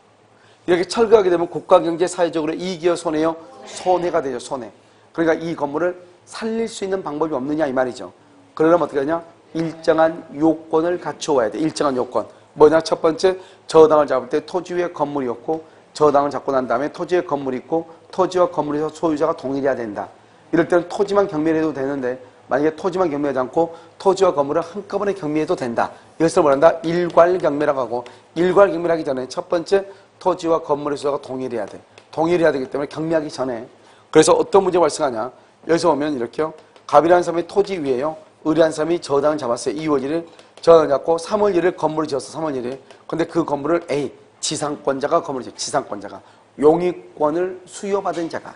이렇게 철거하게 되면 국가경제 사회적으로 이익이요 손해요? 손해가 되죠. 손해. 그러니까 이 건물을 살릴 수 있는 방법이 없느냐 이 말이죠. 그러려면 어떻게 하냐? 일정한 요건을 갖추어야 돼. 일정한 요건. 뭐냐? 첫 번째, 저당을 잡을 때 토지 위에 건물이 없고 저당을 잡고 난 다음에 토지에 건물이 있고 토지와 건물에서 소유자가 동일해야 된다. 이럴 때는 토지만 경매를 해도 되는데 만약에 토지만 경매하지 않고 토지와 건물을 한꺼번에 경매해도 된다. 이것을 뭐란다? 일괄경매라고 하고, 일괄경매를 하기 전에 첫 번째 토지와 건물의 소유자가 동일해야 돼. 동일해야 되기 때문에 경매하기 전에. 그래서 어떤 문제가 발생하냐? 여기서 보면 이렇게요. 갑이라는 사람이 토지 위에요. 을이라는 사람이 저당을 잡았어요. 2월 1일 저당을 잡고 3월 1일 건물을 지었어. 3월 1일. 근데 그 건물을 A, 지상권자가 건물을 지어. 지상권자가. 용익권을 수여받은 자가.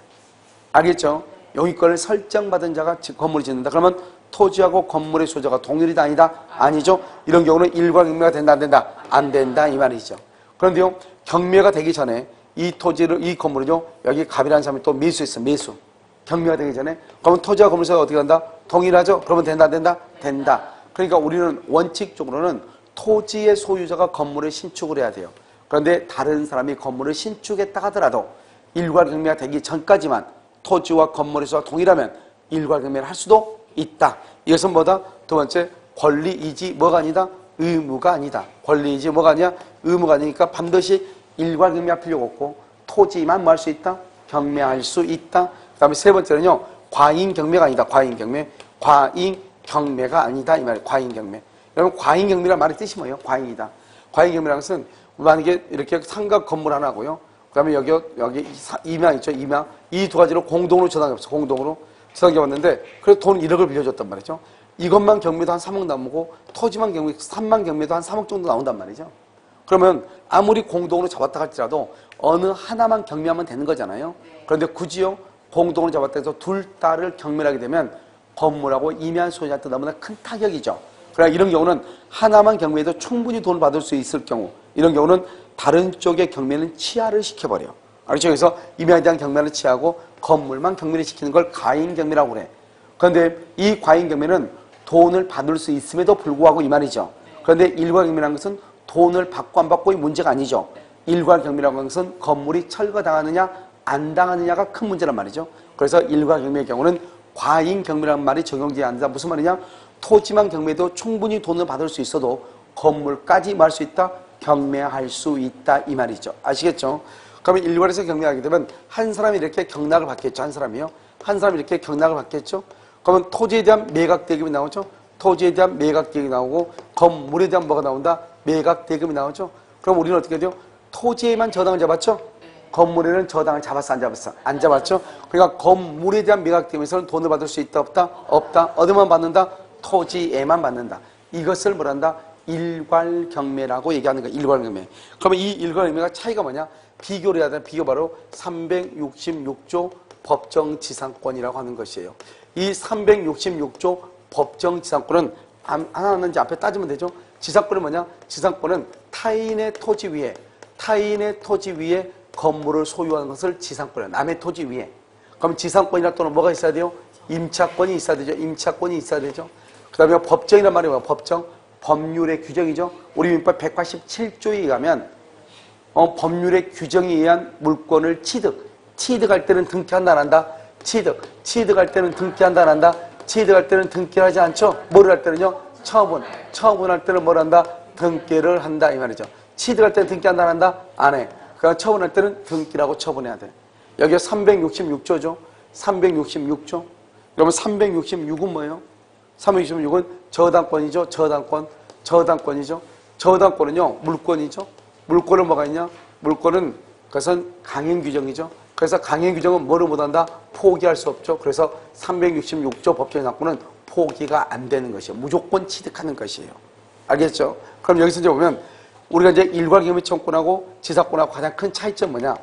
알겠죠? 용익권을 설정받은 자가 건물을 짓는다. 그러면 토지하고 건물의 소유자가 동일이다 아니다? 아니죠. 이런 경우는 일괄경매가 된다 안 된다? 안 된다 이 말이죠. 그런데요. 경매가 되기 전에 이 토지를 이 건물을요. 여기 갑이라는 사람이 또 매수했어. 매수. 경매가 되기 전에 그러면 토지와 건물 소유자가 어떻게 한다? 동일하죠. 그러면 된다 안 된다? 된다. 그러니까 우리는 원칙적으로는 토지의 소유자가 건물을 신축을 해야 돼요. 그런데 다른 사람이 건물을 신축했다 하더라도 일괄경매가 되기 전까지만 토지와 건물의 소유가 동일하면 일괄경매를 할 수도 있다. 이것은 뭐다? 두 번째, 권리이지 뭐가 아니다? 의무가 아니다. 권리이지 뭐가 아니야? 의무가 아니니까 반드시 일괄경매할 필요가 없고 토지만 뭐 할 수 있다? 경매할 수 있다. 그 다음에 세 번째는요. 과잉경매가 아니다. 과잉경매. 과잉경매가 아니다. 이 말이에요. 과잉경매. 여러분 과잉경매란 말의 뜻이 뭐예요? 과잉이다. 과잉경매라는 것은 만약에 이렇게 삼각 건물 하나고요. 그 다음에 여기 임야 있죠. 임야. 이 두 가지로 공동으로 저당해봤어. 공동으로 저당해봤는데 그래서 돈 1억을 빌려줬단 말이죠. 이것만 경매도 한 3억 남고 토지만 경매 3만 경매도 한 3억 정도 나온단 말이죠. 그러면 아무리 공동으로 잡았다 할지라도 어느 하나만 경매하면 되는 거잖아요. 그런데 굳이요. 공동으로 잡았다 해서 둘 딸을 경매하게 되면 건물하고 임야한 소유자한테 너무나 큰 타격이죠. 그러나 이런 경우는 하나만 경매해도 충분히 돈을 받을 수 있을 경우 이런 경우는 다른 쪽의 경매는 치하를 시켜버려. 알죠? 그래서 임야에 대한 경매를 치하고 건물만 경매를 시키는 걸 과잉경매라고 그래. 그런데 이 과잉경매는 돈을 받을 수 있음에도 불구하고 이 말이죠. 그런데 일괄경매라는 것은 돈을 받고 안 받고의 문제가 아니죠. 일괄경매라는 것은 건물이 철거당하느냐 안 당하느냐가 큰 문제란 말이죠. 그래서 일괄경매의 경우는 과잉경매라는 말이 적용되지 않는다. 무슨 말이냐? 토지만 경매도 충분히 돈을 받을 수 있어도 건물까지 말 수 있다? 경매할 수 있다 이 말이죠. 아시겠죠? 그러면 일괄에서 경매하게 되면 한 사람이 이렇게 경락을 받겠죠. 한 사람이요. 한 사람이 이렇게 경락을 받겠죠. 그러면 토지에 대한 매각대금이 나오죠. 토지에 대한 매각대금이 나오고 건물에 대한 뭐가 나온다? 매각대금이 나오죠. 그럼 우리는 어떻게 돼요? 토지에만 저당을 잡았죠? 건물에는 저당을 잡았어 안 잡았어? 안 잡았죠? 그러니까 건물에 대한 매각대금에서는 돈을 받을 수 있다 없다? 없다. 어디만 받는다? 토지에만 받는다. 이것을 뭐란다? 일괄경매라고 얘기하는 거야. 일괄경매. 그러면 이 일괄경매가 차이가 뭐냐? 비교를 해야 돼. 비교 바로 366조 법정지상권이라고 하는 것이에요. 이 366조 법정지상권은 하나 이제 앞에 따지면 되죠. 지상권은 뭐냐? 지상권은 타인의 토지 위에 건물을 소유하는 것을 지상권이에요. 남의 토지 위에. 그럼 지상권이나 또는 뭐가 있어야 돼요? 임차권이 있어야 되죠. 임차권이 있어야 되죠. 그 다음에 법정이란 말이 뭐야? 법정. 법률의 규정이죠. 우리 민법 187조에 의하면 법률의 규정에 의한 물권을 취득할 때는 등기한다 안 한다? 취득할 때는 등기한다 안 한다? 취득할 때는 등기하지 않죠? 뭐를 할 때는요? 처분할 때는 뭘 한다? 등기를 한다 이 말이죠. 취득할 때는 등기한다 안 한다? 안 해. 그러니까 처분할 때는 등기라고 처분해야 돼. 여기가 366조죠. 366조. 그러면 366은 뭐예요? 366은 저당권이죠. 저당권이죠. 저당권은요. 물권이죠. 물권은 뭐가 있냐? 물권은 그것은 강행규정이죠. 그래서 강행규정은 뭐를 못한다? 포기할 수 없죠. 그래서 366조 법정지상권은 포기가 안 되는 것이에요. 무조건 취득하는 것이에요. 알겠죠? 그럼 여기서 이제 보면 우리가 이제 일괄경매 청구권하고 지상권하고 가장 큰 차이점 뭐냐?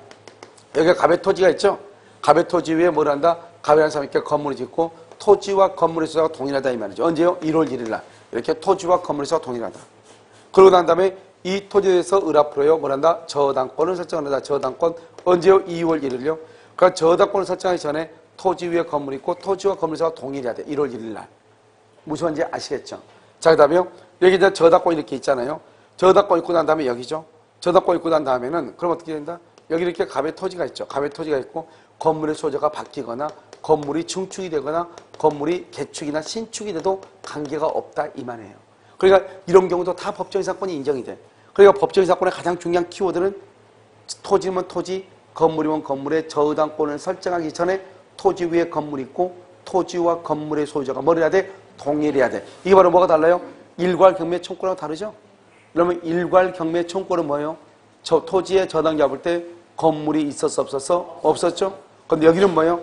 여기가 갑의 토지가 있죠? 갑의 토지 위에 뭘 한다? 갑이라는 사람이 이렇게 건물을 짓고 토지와 건물의 소유가 동일하다 이 말이죠. 언제요? 1월 1일 날. 이렇게 토지와 건물의 소유가 동일하다. 그러고 난 다음에 이 토지에 대해서 을 앞으로요. 뭘 한다? 저당권을 설정한다. 저당권. 언제요? 2월 1일요. 그러니까 저당권을 설정하기 전에 토지 위에 건물이 있고 토지와 건물의 소유가 동일해야 돼. 1월 1일 날. 무슨 말인지 아시겠죠? 자, 그 다음에요. 여기 이제 저당권 이렇게 있잖아요. 저당권 있고 난 다음에 여기죠. 저당권 있고 난 다음에는 그럼 어떻게 된다? 여기 이렇게 갑의 토지가 있죠. 갑의 토지가 있고 건물의 소유자가 바뀌거나 건물이 증축이 되거나 건물이 개축이나 신축이 돼도 관계가 없다 이 말이에요. 그러니까 이런 경우도 다 법정지상권이 인정이 돼. 그러니까 법정지상권의 가장 중요한 키워드는 토지면 토지, 건물이면 건물의 저당권을 설정하기 전에 토지 위에 건물이 있고 토지와 건물의 소유자가 뭘 해야 돼? 동일해야 돼. 이게 바로 뭐가 달라요? 일괄 경매 청구랑 다르죠? 그러면 일괄 경매 청구는 뭐예요? 저 토지의 저당 잡을 때 건물이 있었어 없었어? 없었죠? 근데 여기는 뭐예요?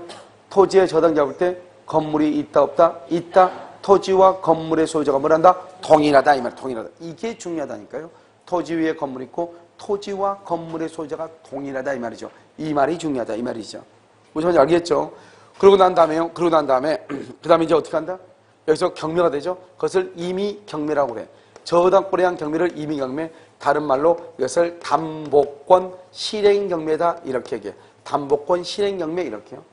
토지의 저당 잡을 때 건물이 있다 없다? 있다. 토지와 건물의 소유자가 뭘 한다? 동일하다 이 말. 동일하다. 이게 중요하다니까요. 토지 위에 건물이 있고 토지와 건물의 소유자가 동일하다 이 말이죠. 이 말이 중요하다 이 말이죠. 무슨 말인지 알겠죠? 그러고 난 다음에요. 그러고 난 다음에 그 다음에 이제 어떻게 한다? 여기서 경매가 되죠. 그것을 임의 경매라고 그래. 저당권에 대한 경매를 임의 경매. 다른 말로 이것을 담보권 실행 경매다 이렇게 얘기해. 담보권 실행 경매 이렇게요.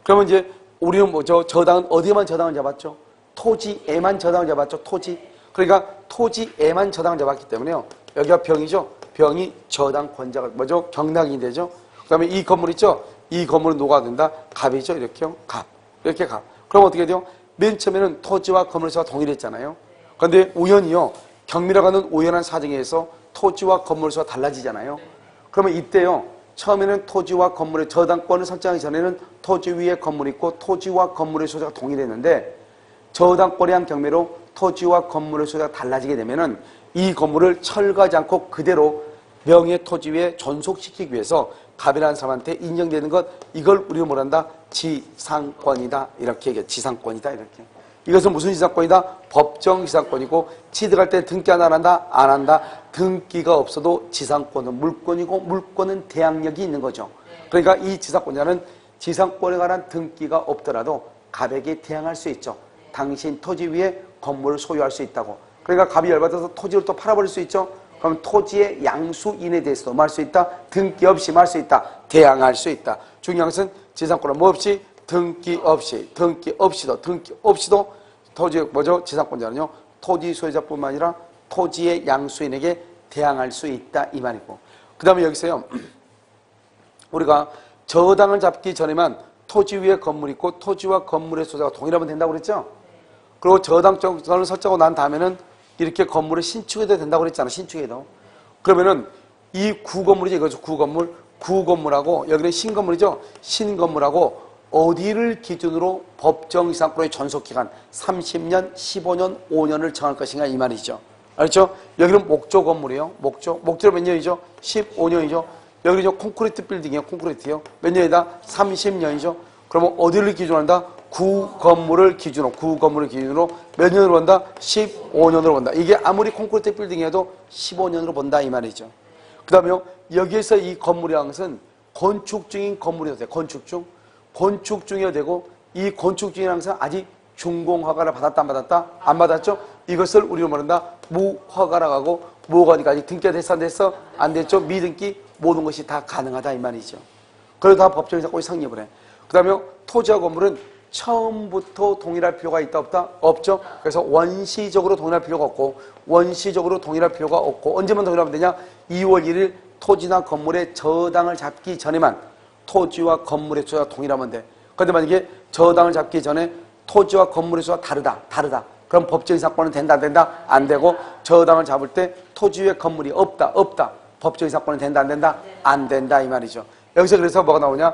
그러면 이제 우리는 뭐죠? 저당은 어디에만 저당을 잡았죠? 토지에만 저당을 잡았죠. 토지. 그러니까 토지에만 저당을 잡았기 때문에요. 여기가 병이죠. 병이 저당권자가 뭐죠? 경락이 되죠. 그다음에 이 건물 있죠. 이 건물은 노가 된다. 갑이죠. 이렇게요. 갑. 이렇게 갑. 그럼 어떻게 돼요? 맨 처음에는 토지와 건물에서 동일했잖아요. 그런데 우연히요. 경매라고 하는 우연한 사정에 의해서 토지와 건물에서 달라지잖아요. 그러면 이때요. 처음에는 토지와 건물의 저당권을 설정하기 전에는 토지 위에 건물이 있고 토지와 건물의 소유자가 동일했는데 저당권에 의한 경매로 토지와 건물의 소유자가 달라지게 되면은 이 건물을 철거하지 않고 그대로 명예 토지 위에 존속시키기 위해서 갑이라는 사람한테 인정되는 것, 이걸 우리가 뭐란다? 지상권이다. 이렇게 얘기해. 지상권이다. 이렇게. 이것은 무슨 지상권이다? 법정 지상권이고 취득할 때 등기 안 한다? 안 한다. 등기가 없어도 지상권은 물권이고 물권은 대항력이 있는 거죠. 그러니까 이 지상권자는 지상권에 관한 등기가 없더라도 갑에게 대항할 수 있죠. 당신 토지 위에 건물을 소유할 수 있다고. 그러니까 갑이 열받아서 토지를 또 팔아버릴 수 있죠. 그럼 토지의 양수인에 대해서도 말 수 있다. 등기 없이 말 수 있다. 대항할 수 있다. 중요한 것은 지상권은 뭐 없이? 등기 없이도 토지 뭐죠? 지상권자는요. 토지 소유자뿐만 아니라 토지의 양수인에게 대항할 수 있다 이 말이고. 그다음에 여기서요. 우리가 저당을 잡기 전에만 토지 위에 건물이 있고 토지와 건물의 소유자가 동일하면 된다고 그랬죠? 그리고 저당권을 설정하고 난 다음에는 이렇게 건물을 신축해도 된다고 그랬잖아. 신축해도. 그러면은 이 구건물이죠. 이거죠. 구건물. 구건물하고 여기는 신건물이죠. 신건물하고 어디를 기준으로 법정 이상권의 존속기간 30년, 15년, 5년을 정할 것인가 이 말이죠. 알죠? 여기는 목조 건물이에요. 목조로 몇 년이죠? 15년이죠. 여기는 콘크리트 빌딩이에요. 콘크리트요. 몇 년이다? 30년이죠. 그러면 어디를 기준으로 한다? 구건물을 기준으로 몇 년으로 본다? 15년으로 본다. 이게 아무리 콘크리트 빌딩이어도 15년으로 본다 이 말이죠. 그 다음에요. 여기에서 이 건물이라는 것은 건축 중인 건물이어도 돼. 건축 중이어도 되고 이 건축 중이라는 것은 아직 준공허가를 받았다 안 받았다? 안 받았죠? 이것을 우리로 말한다. 무허가라고 하고 무허가니까 아직 등기가 됐어 안 됐어? 안 됐죠? 미등기 모든 것이 다 가능하다 이 말이죠. 그래도 다 법정에서 꼭 성립을 해. 그 다음에 토지와 건물은 처음부터 동일할 필요가 있다 없다? 없죠. 그래서 원시적으로 동일할 필요가 없고 언제만 동일하면 되냐? 2월 1일 토지나 건물의 저당을 잡기 전에만 토지와 건물의 소유가 동일하면 돼. 그런데 만약에 저당을 잡기 전에 토지와 건물의 소유가 다르다. 그럼 법정 이상권은 된다 안 된다? 안 되고 저당을 잡을 때 토지 위에 건물이 없다. 법정 이상권은 된다 안 된다? 안 된다 이 말이죠. 여기서 그래서 뭐가 나오냐?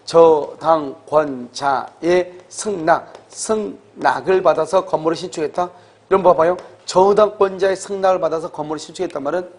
저당권자의 승낙을 받아서 건물을 신축했다. 이런 거 봐봐요. 저당권자의 승낙을 받아서 건물을 신축했단 말은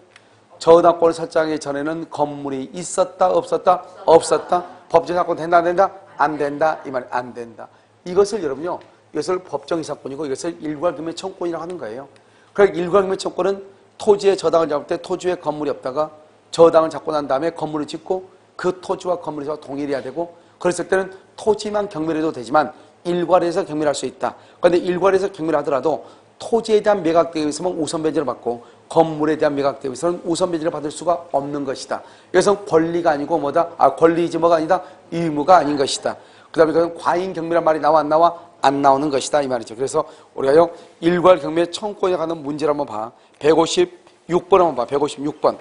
저당권을 설정하기 전에는 건물이 있었다 없었다? 없었다. 법정 이상권 된다 안 된다? 안 된다 이 말. 안 된다. 이것을 여러분요. 이것을 법정 이상권이고 이것을 일괄경매 청구권이라고 하는 거예요. 그러니까 일괄경매 청구권은 토지의 저당을 잡을 때 토지에 건물이 없다가 저당을 잡고 난 다음에 건물을 짓고 그 토지와 건물에서 동일해야 되고 그랬을 때는 토지만 경매를 해도 되지만 일괄해서 경매를 할 수 있다. 그런데 일괄해서 경매를 하더라도 토지에 대한 매각 대우에 있으면 우선 배제를 받고 건물에 대한 매각 대우에 있으면 우선 배제를 받을 수가 없는 것이다. 이것은 권리가 아니고 뭐다? 권리이지 뭐가 아니다? 의무가 아닌 것이다. 그 다음에 그건 과잉 경매란 말이 나와 안 나와? 안 나오는 것이다 이 말이죠. 그래서 우리가요 일괄 경매 청구권에 관한 문제를 한번 봐. 156번 한번 봐. 156번.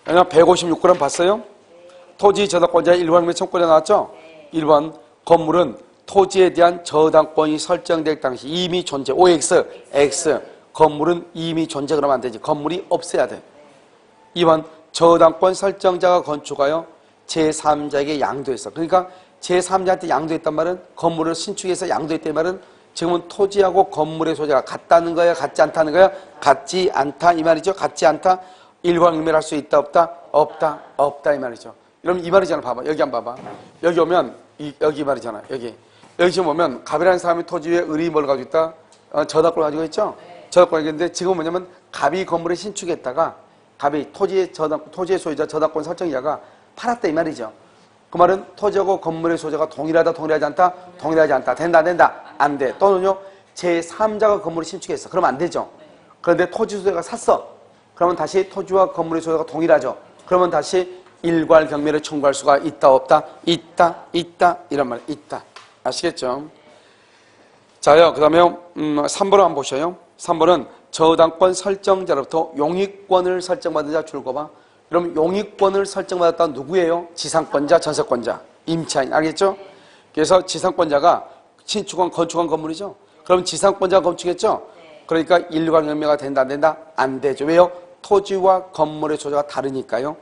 156번 봤어요? 토지 저당권자의 일괄 경매 청구권에 나왔죠? 1번 건물은 토지에 대한 저당권이 설정될 당시 이미 존재. OX, X. 건물은 이미 존재 그러면 안 되지. 건물이 없어야 돼. 2번 저당권 설정자가 건축하여 제3자에게 양도했어. 그러니까 제3자한테 양도했단 말은 건물을 신축해서 양도했단 말은 지금은 토지하고 건물의 소재가 같다는 거야, 같지 않다는 거야? 같지 않다 이 말이죠. 같지 않다. 일광일매할 수 있다 없다? 없다. 없다 이 말이죠. 여러분 이 말이잖아. 봐봐. 여기 한번 봐봐. 여기 오면 여기 말이잖아. 여기 지금 오면 갑이라는 사람이 토지 위에 을이 뭘 가지고 있다? 저당권을 가지고 있죠. 저당권을 가지고 있는데 지금 뭐냐면 갑이 건물을 신축했다가 갑이 토지의 소유자 저당권 설정자가 팔았다 이 말이죠. 그 말은 토지하고 건물의 소재가 동일하다 동일하지 않다? 동일하지 않다. 된다 안 된다? 안 돼. 또는요 제3자가 건물을 신축했어. 그러면 안 되죠. 그런데 토지 소재가 샀어. 그러면 다시 토지와 건물의 소재가 동일하죠. 그러면 다시 일괄 경매를 청구할 수가 있다 없다? 있다 이런 말 있다. 아시겠죠? 자요 그 다음에 3번을 한번 보셔요. 3번은 저당권 설정자로부터 용익권을 설정받은 자 줄거봐. 그럼 용익권을 설정받았다는 누구예요? 지상권자, 전세권자, 임차인. 알겠죠? 그래서 지상권자가 신축한, 건축한 건물이죠. 그럼 지상권자가 건축했죠? 그러니까 일괄 경매가 된다, 안 된다? 안 되죠. 왜요? 토지와 건물의 소재가 다르니까요.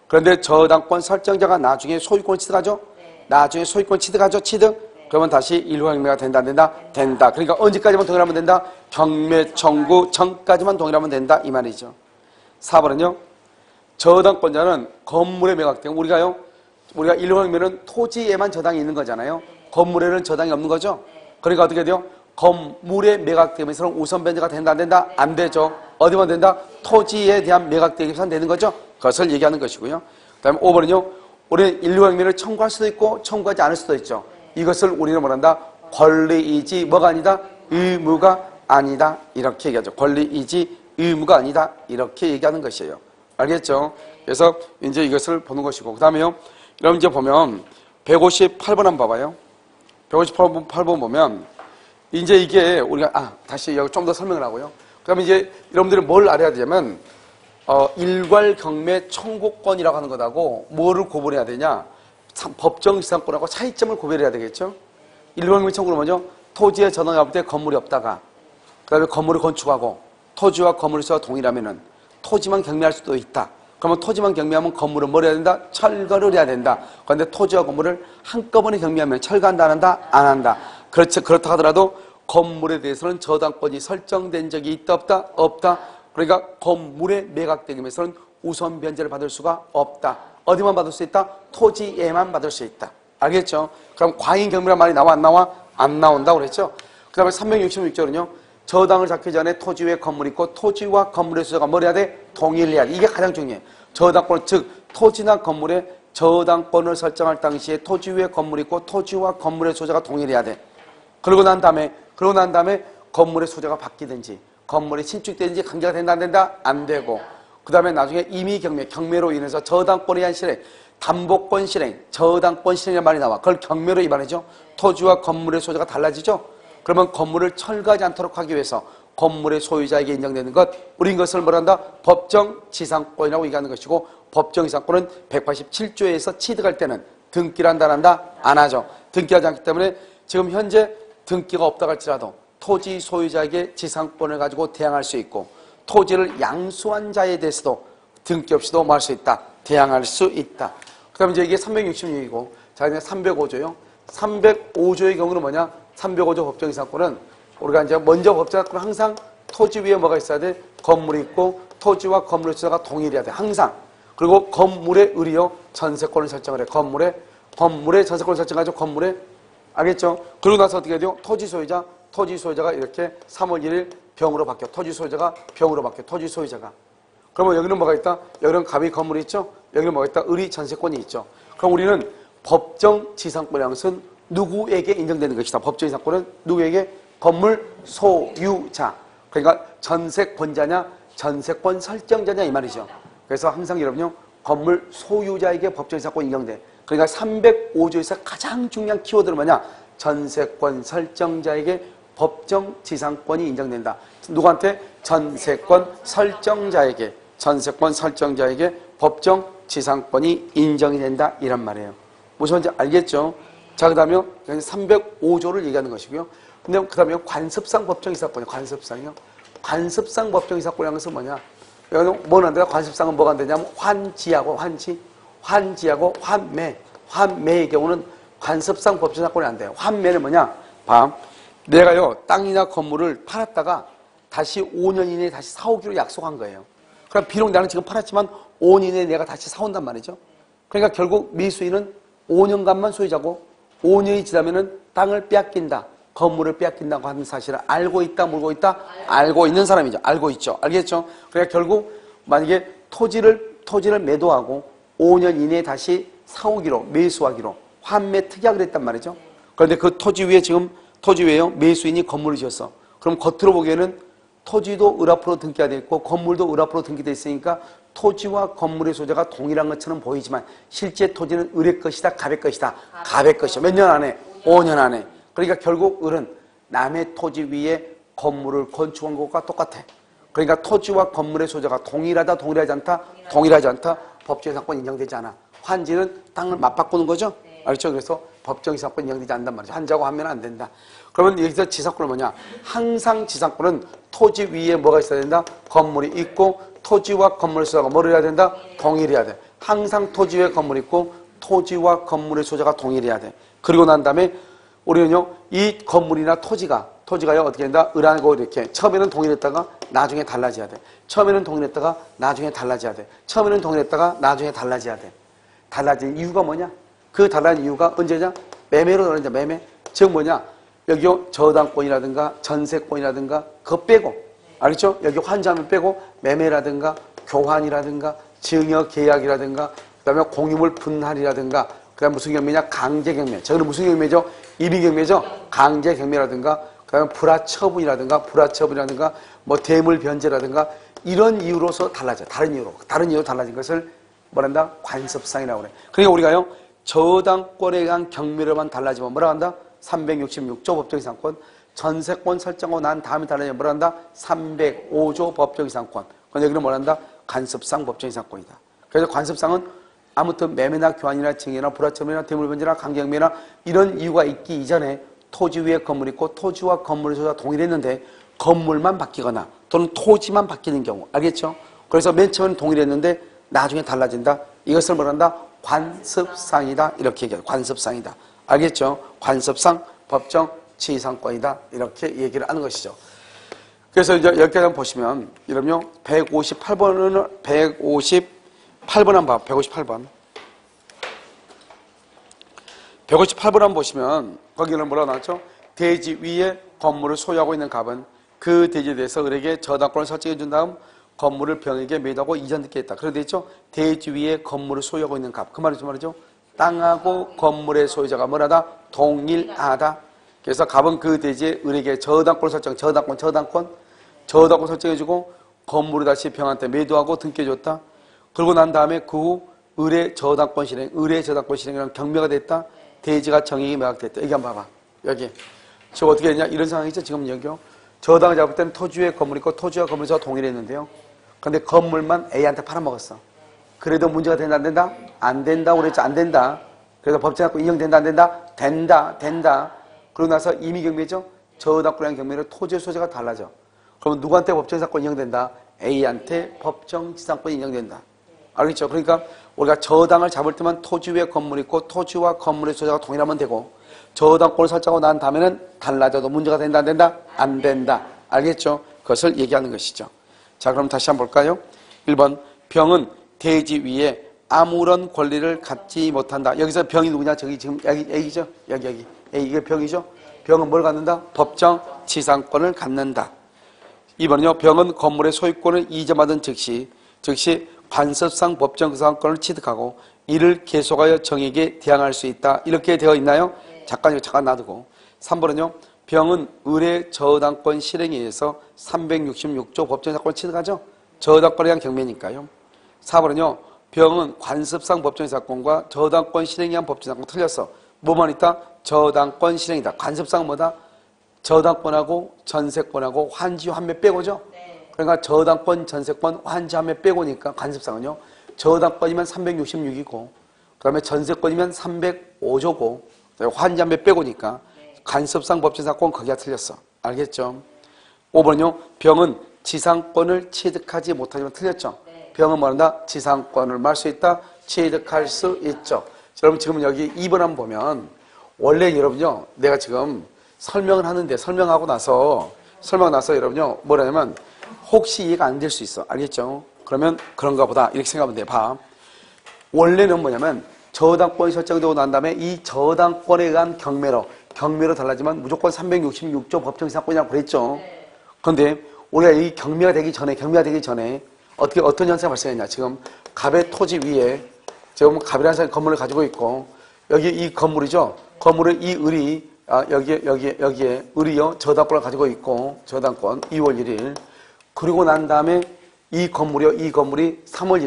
그런데 저당권 설정자가 나중에 소유권을 취득하죠? 나중에 소유권 취득하죠? 그러면 다시 일괄 경매가 된다, 안 된다? 된다. 그러니까 언제까지만 동일하면 된다? 경매 청구 전까지만 동일하면 된다. 이 말이죠. 4번은요. 저당권자는 건물에 매각되면 우리가 일괄 경매는 토지에만 저당이 있는 거잖아요. 건물에는 저당이 없는 거죠. 그러니까 어떻게 돼요? 건물에 매각되면서는 우선 변제가 된다, 안 된다? 안 되죠. 어디만 된다? 토지에 대한 매각되기만 되는 거죠. 그것을 얘기하는 것이고요. 그 다음에 5번은요. 우리는 일괄 경매를 청구할 수도 있고 청구하지 않을 수도 있죠. 이것을 우리는 뭐란다? 권리이지 뭐가 아니다? 의무가 아니다. 이렇게 얘기하죠. 권리이지 의무가 아니다. 이렇게 얘기하는 것이에요. 알겠죠? 그래서 이제 이것을 보는 것이고. 그 다음에요. 여러분 이제 보면 158번 한번 봐봐요. 158번 보면 이제 이게 우리가 다시 여기 좀 더 설명을 하고요. 그 다음에 이제 여러분들이 뭘 알아야 되냐면 일괄 경매 청구권이라고 하는 것하고 뭐를 구분해야 되냐? 법정 지상권하고 차이점을 구별해야 되겠죠? 일괄 경매 청구는 뭐죠? 토지에 전환이 없을 때 건물이 없다가 그 다음에 건물을 건축하고 토지와 건물의 수가 동일하면은 토지만 경매할 수도 있다. 그러면 토지만 경매하면 건물은 뭘 해야 된다? 철거를 해야 된다. 그런데 토지와 건물을 한꺼번에 경매하면 철거한다, 안 한다? 안 한다. 그렇다 하더라도 건물에 대해서는 저당권이 설정된 적이 있다, 없다? 없다. 그러니까 건물에 매각되기 위해서는 우선 변제를 받을 수가 없다. 어디만 받을 수 있다? 토지에만 받을 수 있다. 알겠죠? 그럼 과잉 경매란 말이 나와, 안 나와? 안 나온다고 그랬죠? 그 다음에 366조는요. 저당을 잡기 전에 토지 위에 건물이 있고 토지와 건물의 소재가 뭘 해야 돼? 동일해야 돼. 이게 가장 중요해. 저당권, 즉 토지나 건물에 저당권을 설정할 당시에 토지 위에 건물이 있고 토지와 건물의 소재가 동일해야 돼. 그러고 난 다음에 건물의 소재가 바뀌든지 건물이 신축되든지 관계가 된다, 안 된다? 안 되고. 그 다음에 나중에 임의 경매로 인해서 저당권에 대한 실행, 담보권 실행, 저당권 실행이라는 말이 나와. 그걸 경매로 이 말이죠. 토지와 건물의 소재가 달라지죠. 그러면 건물을 철거하지 않도록 하기 위해서 건물의 소유자에게 인정되는 것, 우린 이것을 뭐란다? 법정 지상권이라고 얘기하는 것이고, 법정 지상권은 187조에서 취득할 때는 등기를 한다, 안 한다? 안 하죠. 등기하지 않기 때문에 지금 현재 등기가 없다고 할지라도 토지 소유자에게 지상권을 가지고 대항할 수 있고, 토지를 양수한 자에 대해서도 등기 없이도 뭐 할 수 있다? 대항할 수 있다. 그 다음에 이제 이게 366이고, 자, 이제 305조요. 305조의 경우는 뭐냐? 305조 법정 지상권은 우리가 이제 먼저 법정 지상권은 항상 토지 위에 뭐가 있어야 돼? 건물이 있고 토지와 건물의 소재가 동일해야 돼. 항상. 그리고 건물의 의리요 전세권을 설정을 해. 건물에 전세권을 설정하죠. 건물에. 알겠죠? 그러고 나서 어떻게 해야 돼요? 토지 소유자가 이렇게 3월 1일 병으로 바뀌어. 토지 소유자가 병으로 바뀌어. 토지 소유자가. 그러면 여기는 뭐가 있다? 여기는 갑이 건물이 있죠? 여기는 뭐가 있다? 의리 전세권이 있죠. 그럼 우리는 법정 지상권이라는 것은 누구에게 인정되는 것이다. 법정 지상권은 누구에게? 건물 소유자. 그러니까 전세권자냐 전세권 설정자냐 이 말이죠. 그래서 항상 여러분요 건물 소유자에게 법정 지상권이 인정돼. 그러니까 305조에서 가장 중요한 키워드는 뭐냐? 전세권 설정자에게 법정 지상권이 인정된다. 누구한테? 전세권 설정자에게 법정 지상권이 인정이 된다 이란 말이에요. 무슨 말인지 알겠죠? 자, 그 다음에 305조를 얘기하는 것이고요. 근데 그 다음에 관습상 법정 지상권이요. 관습상 법정 지상권이라는 것은 뭐냐? 여기는 뭐는 안 돼요? 관습상은 뭐가 안 되냐면 환지하고 환지. 환지하고 환매의 경우는 관습상 법정사건이 안 돼요. 환매는 뭐냐? 봐. 내가요, 땅이나 건물을 팔았다가 다시 5년 이내에 다시 사오기로 약속한 거예요. 그럼 비록 나는 지금 팔았지만 5년 이내에 내가 다시 사온단 말이죠. 그러니까 결국 매수인은 5년간만 소유자고 5년이 지나면은 땅을 빼앗긴다, 건물을 빼앗긴다고 하는 사실을 알고 있다, 모르고 있다? 알고 있는 사람이죠. 알고 있죠. 알겠죠? 그러니까 결국 만약에 토지를 매도하고 5년 이내에 다시 사오기로, 매수하기로 환매 특약을 했단 말이죠. 그런데 그 토지 위에요, 매수인이 건물을 지었어. 그럼 겉으로 보기에는 토지도 을 앞으로 등기가 돼 있고 건물도 을 앞으로 등기돼 있으니까 토지와 건물의 소재가 동일한 것처럼 보이지만 실제 토지는 을의 것이다, 갑의 것이다. 갑의 것이야. 몇 년 안에? 5년 안에. 그러니까 결국 을은 남의 토지 위에 건물을 건축한 것과 똑같아. 그러니까 토지와 건물의 소재가 동일하다, 동일하지 않다? 동일하지 않다? 법정이상권 인정되지 않아. 환지는 땅을 맞바꾸는 거죠? 알죠? 그래서 법정이상권 인정되지 않는단 말이죠. 환지하고 하면 안 된다. 그러면 여기서 지상권은 뭐냐? 항상 지상권은 토지 위에 뭐가 있어야 된다? 건물이 있고 토지와 건물의 소재가 뭐를 해야 된다? 동일해야 돼. 항상 토지 위에 건물이 있고 토지와 건물의 소재가 동일해야 돼. 그리고 난 다음에 우리는요, 이 건물이나 토지가요, 어떻게 된다? 을하고 이렇게 처음에는 동일했다가 나중에 달라져야 돼. 처음에는 동일했다가 나중에 달라져야 돼. 처음에는 동일했다가 나중에 달라져야 돼. 달라진 이유가 뭐냐? 그 달라진 이유가 언제냐? 매매로 달라진다. 매매. 즉 뭐냐? 여기요, 저당권이라든가 전세권이라든가 그거 빼고, 알겠죠? 여기 환지하면 빼고 매매라든가 교환이라든가 증여계약이라든가 그다음에 공유물 분할이라든가 그다음에 무슨 경매냐? 강제경매. 저거는 무슨 경매죠? 이비경매죠? 강제경매라든가 그다음에 불화처분이라든가 뭐 대물변제라든가 이런 이유로서 달라져. 다른 이유로 달라진 것을 뭐란다? 관습상이라고 그래. 그러니까 우리가요, 저당권에 의한 경매로만 달라지면 뭐라 한다? 366조 법정이상권. 전세권 설정하고 난 다음에 달라지면 뭐라 한다? 305조 법정이상권. 그런데 여기는 뭐라 한다? 관습상 법정이상권이다. 그래서 관습상은 아무튼 매매나 교환이나 증여나 불화처분이나 대물변제나 강제경매나 이런 이유가 있기 이전에 토지 위에 건물이 있고 토지와 건물의 소재가 동일했는데 건물만 바뀌거나 또는 토지만 바뀌는 경우, 알겠죠? 그래서 맨 처음에는 동일했는데 나중에 달라진다. 이것을 뭐란다? 관습상이다. 이렇게 얘기해요. 관습상이다. 알겠죠? 관습상 법정 지상권이다. 이렇게 얘기를 하는 것이죠. 그래서 이제 여기까지 한번 보시면, 이러면요, 158번은 158번 한번 봐. 158번. 158번 한번 보시면 거기는 뭐라고 나왔죠? 대지 위에 건물을 소유하고 있는 갑은 그 대지에 대해서 을에게 저당권을 설정해 준 다음 건물을 병에게 매도하고 이전듣게 했다. 그런데 있죠? 대지 위에 건물을 소유하고 있는 갑. 그 말이 무슨 말이죠? 땅하고 건물의 소유자가 뭐라다? 동일하다. 그래서 갑은 그 대지에 을에게 저당권을 저당권 설정해주고 건물을 다시 병한테 매도하고 등기해줬다. 그러고 난 다음에 그 후 을의 저당권 실행이라는 경매가 됐다. 대지가 정액이 매각됐다. 여기 한번 봐봐. 여기. 지금 어떻게 했냐? 이런 상황이죠. 지금 여기요. 저당을 잡을 때는 토지 위에 건물이 있고 토지와 건물에서 동일했는데요. 그런데 건물만 A한테 팔아먹었어. 그래도 문제가 된다, 안 된다? 안 된다고 그랬죠. 안 된다. 그래서 법정사건 인정된다, 안 된다? 된다. 그러고 나서 임의경매죠. 저당권이랑 경매는 토지의 소재가 달라져. 그러면 누구한테 법정사건 인정된다? A한테 법정지상권이 인정된다. 알겠죠? 그러니까 우리가 저당을 잡을 때만 토지 위에 건물이 있고 토지와 건물의 소재가 동일하면 되고 저당권을 설정하고 난 다음에는 달라져도 문제가 된다, 안 된다? 안 된다. 알겠죠? 그것을 얘기하는 것이죠. 자, 그럼 다시 한번 볼까요? 1번, 병은 대지 위에 아무런 권리를 갖지 못한다. 여기서 병이 누구냐? 저기 지금 A죠? 여기. A, 이게 병이죠? 병은 뭘 갖는다? 법정 지상권을 갖는다. 2번은요, 병은 건물의 소유권을 이전받은 즉시 관습상 법정 지상권을 취득하고 이를 계속하여 정에게 대항할 수 있다. 이렇게 되어 있나요? 잠깐 놔두고. 3번은요, 병은 을의 저당권 실행에 의해서 366조 법정사건을 취득하죠. 저당권에 대한 경매니까요. 4번은요, 병은 관습상 법정사건과 저당권 실행에 의한 법정사건 틀렸어. 뭐만 있다? 저당권 실행이다. 관습상은 뭐다? 저당권하고 전세권하고 환지 환매 빼고죠. 그러니까 저당권, 전세권, 환지 환매 빼고니까 관습상은요. 저당권이면 366이고 그 다음에 전세권이면 305조고 환지 환매 빼고니까 관습상 법정사건 거기가 틀렸어. 알겠죠? 5번은요. 병은 지상권을 취득하지 못하지만 틀렸죠. 병은 뭐한다? 지상권을 말 수 있다. 취득할 수 있죠. 여러분 지금 여기 2번 한번 보면 원래 여러분요 내가 지금 설명을 하는데 설명하고 나서 여러분요 뭐라냐면 혹시 이해가 안 될 수 있어. 알겠죠? 그러면 그런가 보다 이렇게 생각하면 돼. 봐. 원래는 뭐냐면 저당권이 설정되고 난 다음에 이 저당권에 의한 경매로 달라지면 무조건 366조 법정이상권이라고 그랬죠. 그런데 우리가 이 경매가 되기 전에 어떤 현상이 발생했냐. 지금 갑의 토지 위에 지금 갑이라는 사람이 건물을 가지고 있고 여기 이 건물이죠. 건물을 이 을이 여기에 을이요 저당권을 가지고 있고 저당권 2월 1일 그리고 난 다음에 이 건물이 3월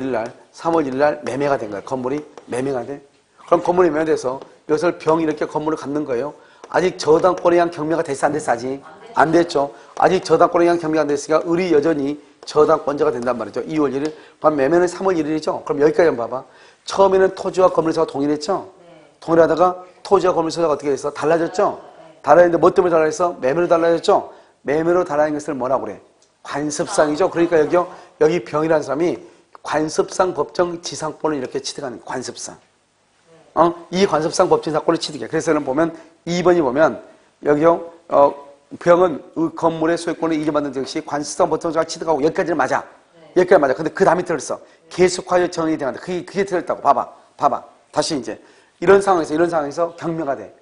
1일 날 매매가 된 거예요. 건물이 매매가 돼. 그럼 건물이 매매돼서 이것을 병이 이렇게 건물을 갖는 거예요. 아직 저당권에 의한 경매가 됐어 안 됐어 아직? 안 됐죠. 아직 저당권에 의한 경매가 안 됐으니까 을이 여전히 저당권자가 된단 말이죠. 2월 1일. 그럼 매매는 3월 1일이죠. 그럼 여기까지 한번 봐봐. 처음에는 토지와 건물사가 동일했죠. 동일하다가 토지와 건물사가 어떻게 됐어? 달라졌죠. 달라졌는데 뭐 때문에 달라졌어? 매매로 달라졌죠. 매매로 달라진 것을 뭐라고 그래? 관습상이죠. 그러니까 여기 병이라는 사람이 관습상 법정 지상권을 이렇게 취득하는 거야. 관습상. 이 관습상 법정 지상권을 취득해. 그래서 보면 2번이 보면 여기요 병은 건물의 소유권을 이전받는 즉시 관습상 법정자가 취득하고 여기까지는 맞아. 여기까지 맞아. 근데 그 다음에 틀렸어. 계속하여 정의이 돼간다. 그게 틀렸다고. 봐봐. 다시 이제 이런 상황에서 경매가 돼.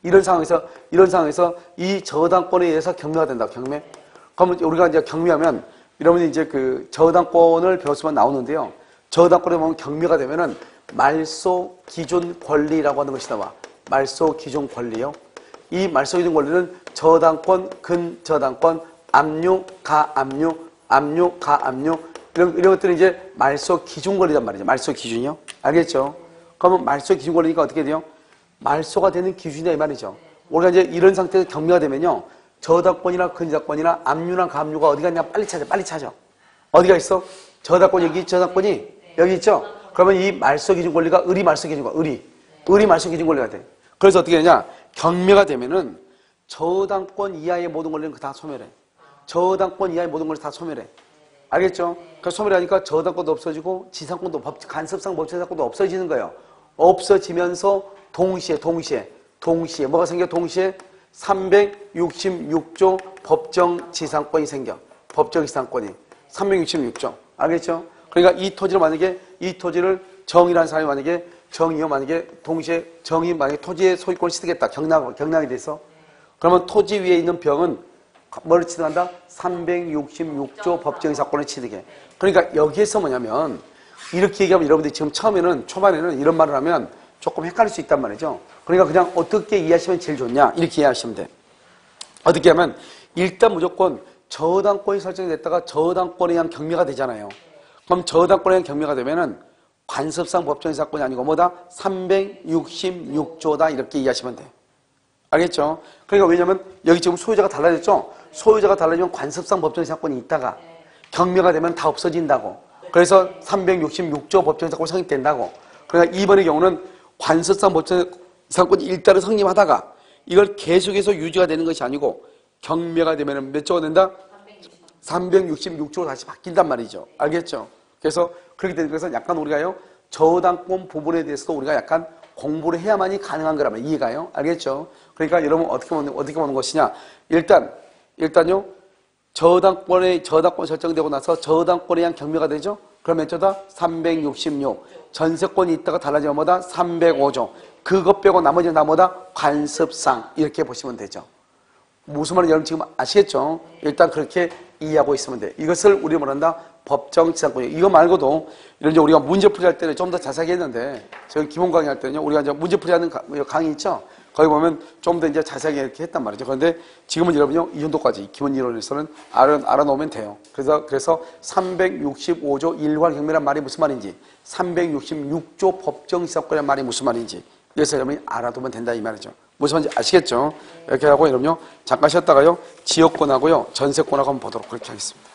이런 상황에서 이 저당권에 의해서 경매가 된다고. 경매. 그러면 우리가 이제 경매하면 여러분이 이제 그 저당권을 배웠으면 나오는데요. 저당권에 보면 경매가 되면은 말소 기존 권리라고 하는 것이 나와. 말소 기존 권리요. 이 말소 기존 권리는 저당권, 근저당권, 압류, 가압류, 압류, 가압류 이런 것들은 이제 말소 기준 권리란 말이죠. 말소 기준이요. 알겠죠? 그러면 말소 기준 권리니까 어떻게 돼요? 말소가 되는 기준이다 이 말이죠. 우리가 이제 이런 상태에서 경매가 되면요. 저당권이나 근저당권이나 압류나 가압류가 어디 갔냐 빨리 찾아. 어디가 있어? 저당권이 여기 있죠? 그러면 이 말소 기준 권리가 을이 말소 기준 권리, 을이 말소 기준 권리가 돼. 그래서 어떻게 되냐? 경매가 되면은 저당권 이하의 모든 권리는 다 소멸해. 저당권 이하의 모든 권리는 다 소멸해. 알겠죠? 그러니까 소멸하니까 저당권도 없어지고 지상권도 간섭상 법정지상권도 없어지는 거예요. 없어지면서 동시에 뭐가 생겨? 동시에 366조 법정지상권이 생겨. 법정지상권이 366조. 알겠죠? 그러니까 이 토지를 정의라는 사람이 만약에 동시에 정의 만약에 토지의 소유권을 취득했다. 경락이 돼서 그러면 토지 위에 있는 병은 뭘 취득한다? 366조 법정지상권을 취득해. 그러니까 여기에서 뭐냐면 이렇게 얘기하면 여러분들이 지금 초반에는 이런 말을 하면 조금 헷갈릴 수 있단 말이죠. 그러니까 그냥 어떻게 이해하시면 제일 좋냐? 이렇게 이해하시면 돼. 어떻게 하면 일단 무조건 저당권이 설정됐다가 저당권에 의한 경매가 되잖아요. 그럼 저당권에 의한 경매가 되면은 관습상 법정지상권이 아니고 뭐다? 366조다 이렇게 이해하시면 돼. 알겠죠? 그러니까 왜냐면 여기 지금 소유자가 달라졌죠? 소유자가 달라지면 관습상 법정지상권이 있다가 경매가 되면 다 없어진다고. 그래서 366조 법정지상권이 성립된다고. 그러니까 2번의 경우는 관습상 법정지상권이 일단은 성립하다가 이걸 계속해서 유지가 되는 것이 아니고 경매가 되면 몇 조가 된다? 366조로 다시 바뀐단 말이죠. 알겠죠? 그래서 그렇게 되는 것은 약간 우리가요 저당권 부분에 대해서도 우리가 약간 공부를 해야만이 가능한 거라면 이해가요? 알겠죠? 그러니까 여러분 어떻게 보는 것이냐? 일단요 저당권 설정되고 나서 저당권에 의한 경매가 되죠? 그럼 몇 조다? 366. 전세권이 있다가 달라지면 뭐다? 305조. 그것 빼고 나머지는 다 뭐다? 관습상. 이렇게 보시면 되죠. 무슨 말인지 여러분 지금 아시겠죠? 일단 그렇게 이해하고 있으면 돼. 이것을 우리 뭐란다? 법정지상권이에요. 이거 말고도 이런 이제 우리가 문제풀이 할 때는 좀 더 자세하게 했는데 저희 기본 강의 할 때는요. 우리가 이제 문제풀이 하는 강의 있죠? 거기 보면 좀 더 이제 자세하게 이렇게 했단 말이죠. 그런데 지금은 여러분요. 이 정도까지 기본 이론에서는 알아놓으면 돼요. 그래서 365조 일괄 경매란 말이 무슨 말인지 366조 법정지상권이란 말이 무슨 말인지 그래서 여러분이 알아두면 된다 이 말이죠. 무슨 말인지 아시겠죠? 이렇게 하고 여러분요. 잠깐 쉬었다가요. 지역권하고요. 전세권하고 한번 보도록 그렇게 하겠습니다.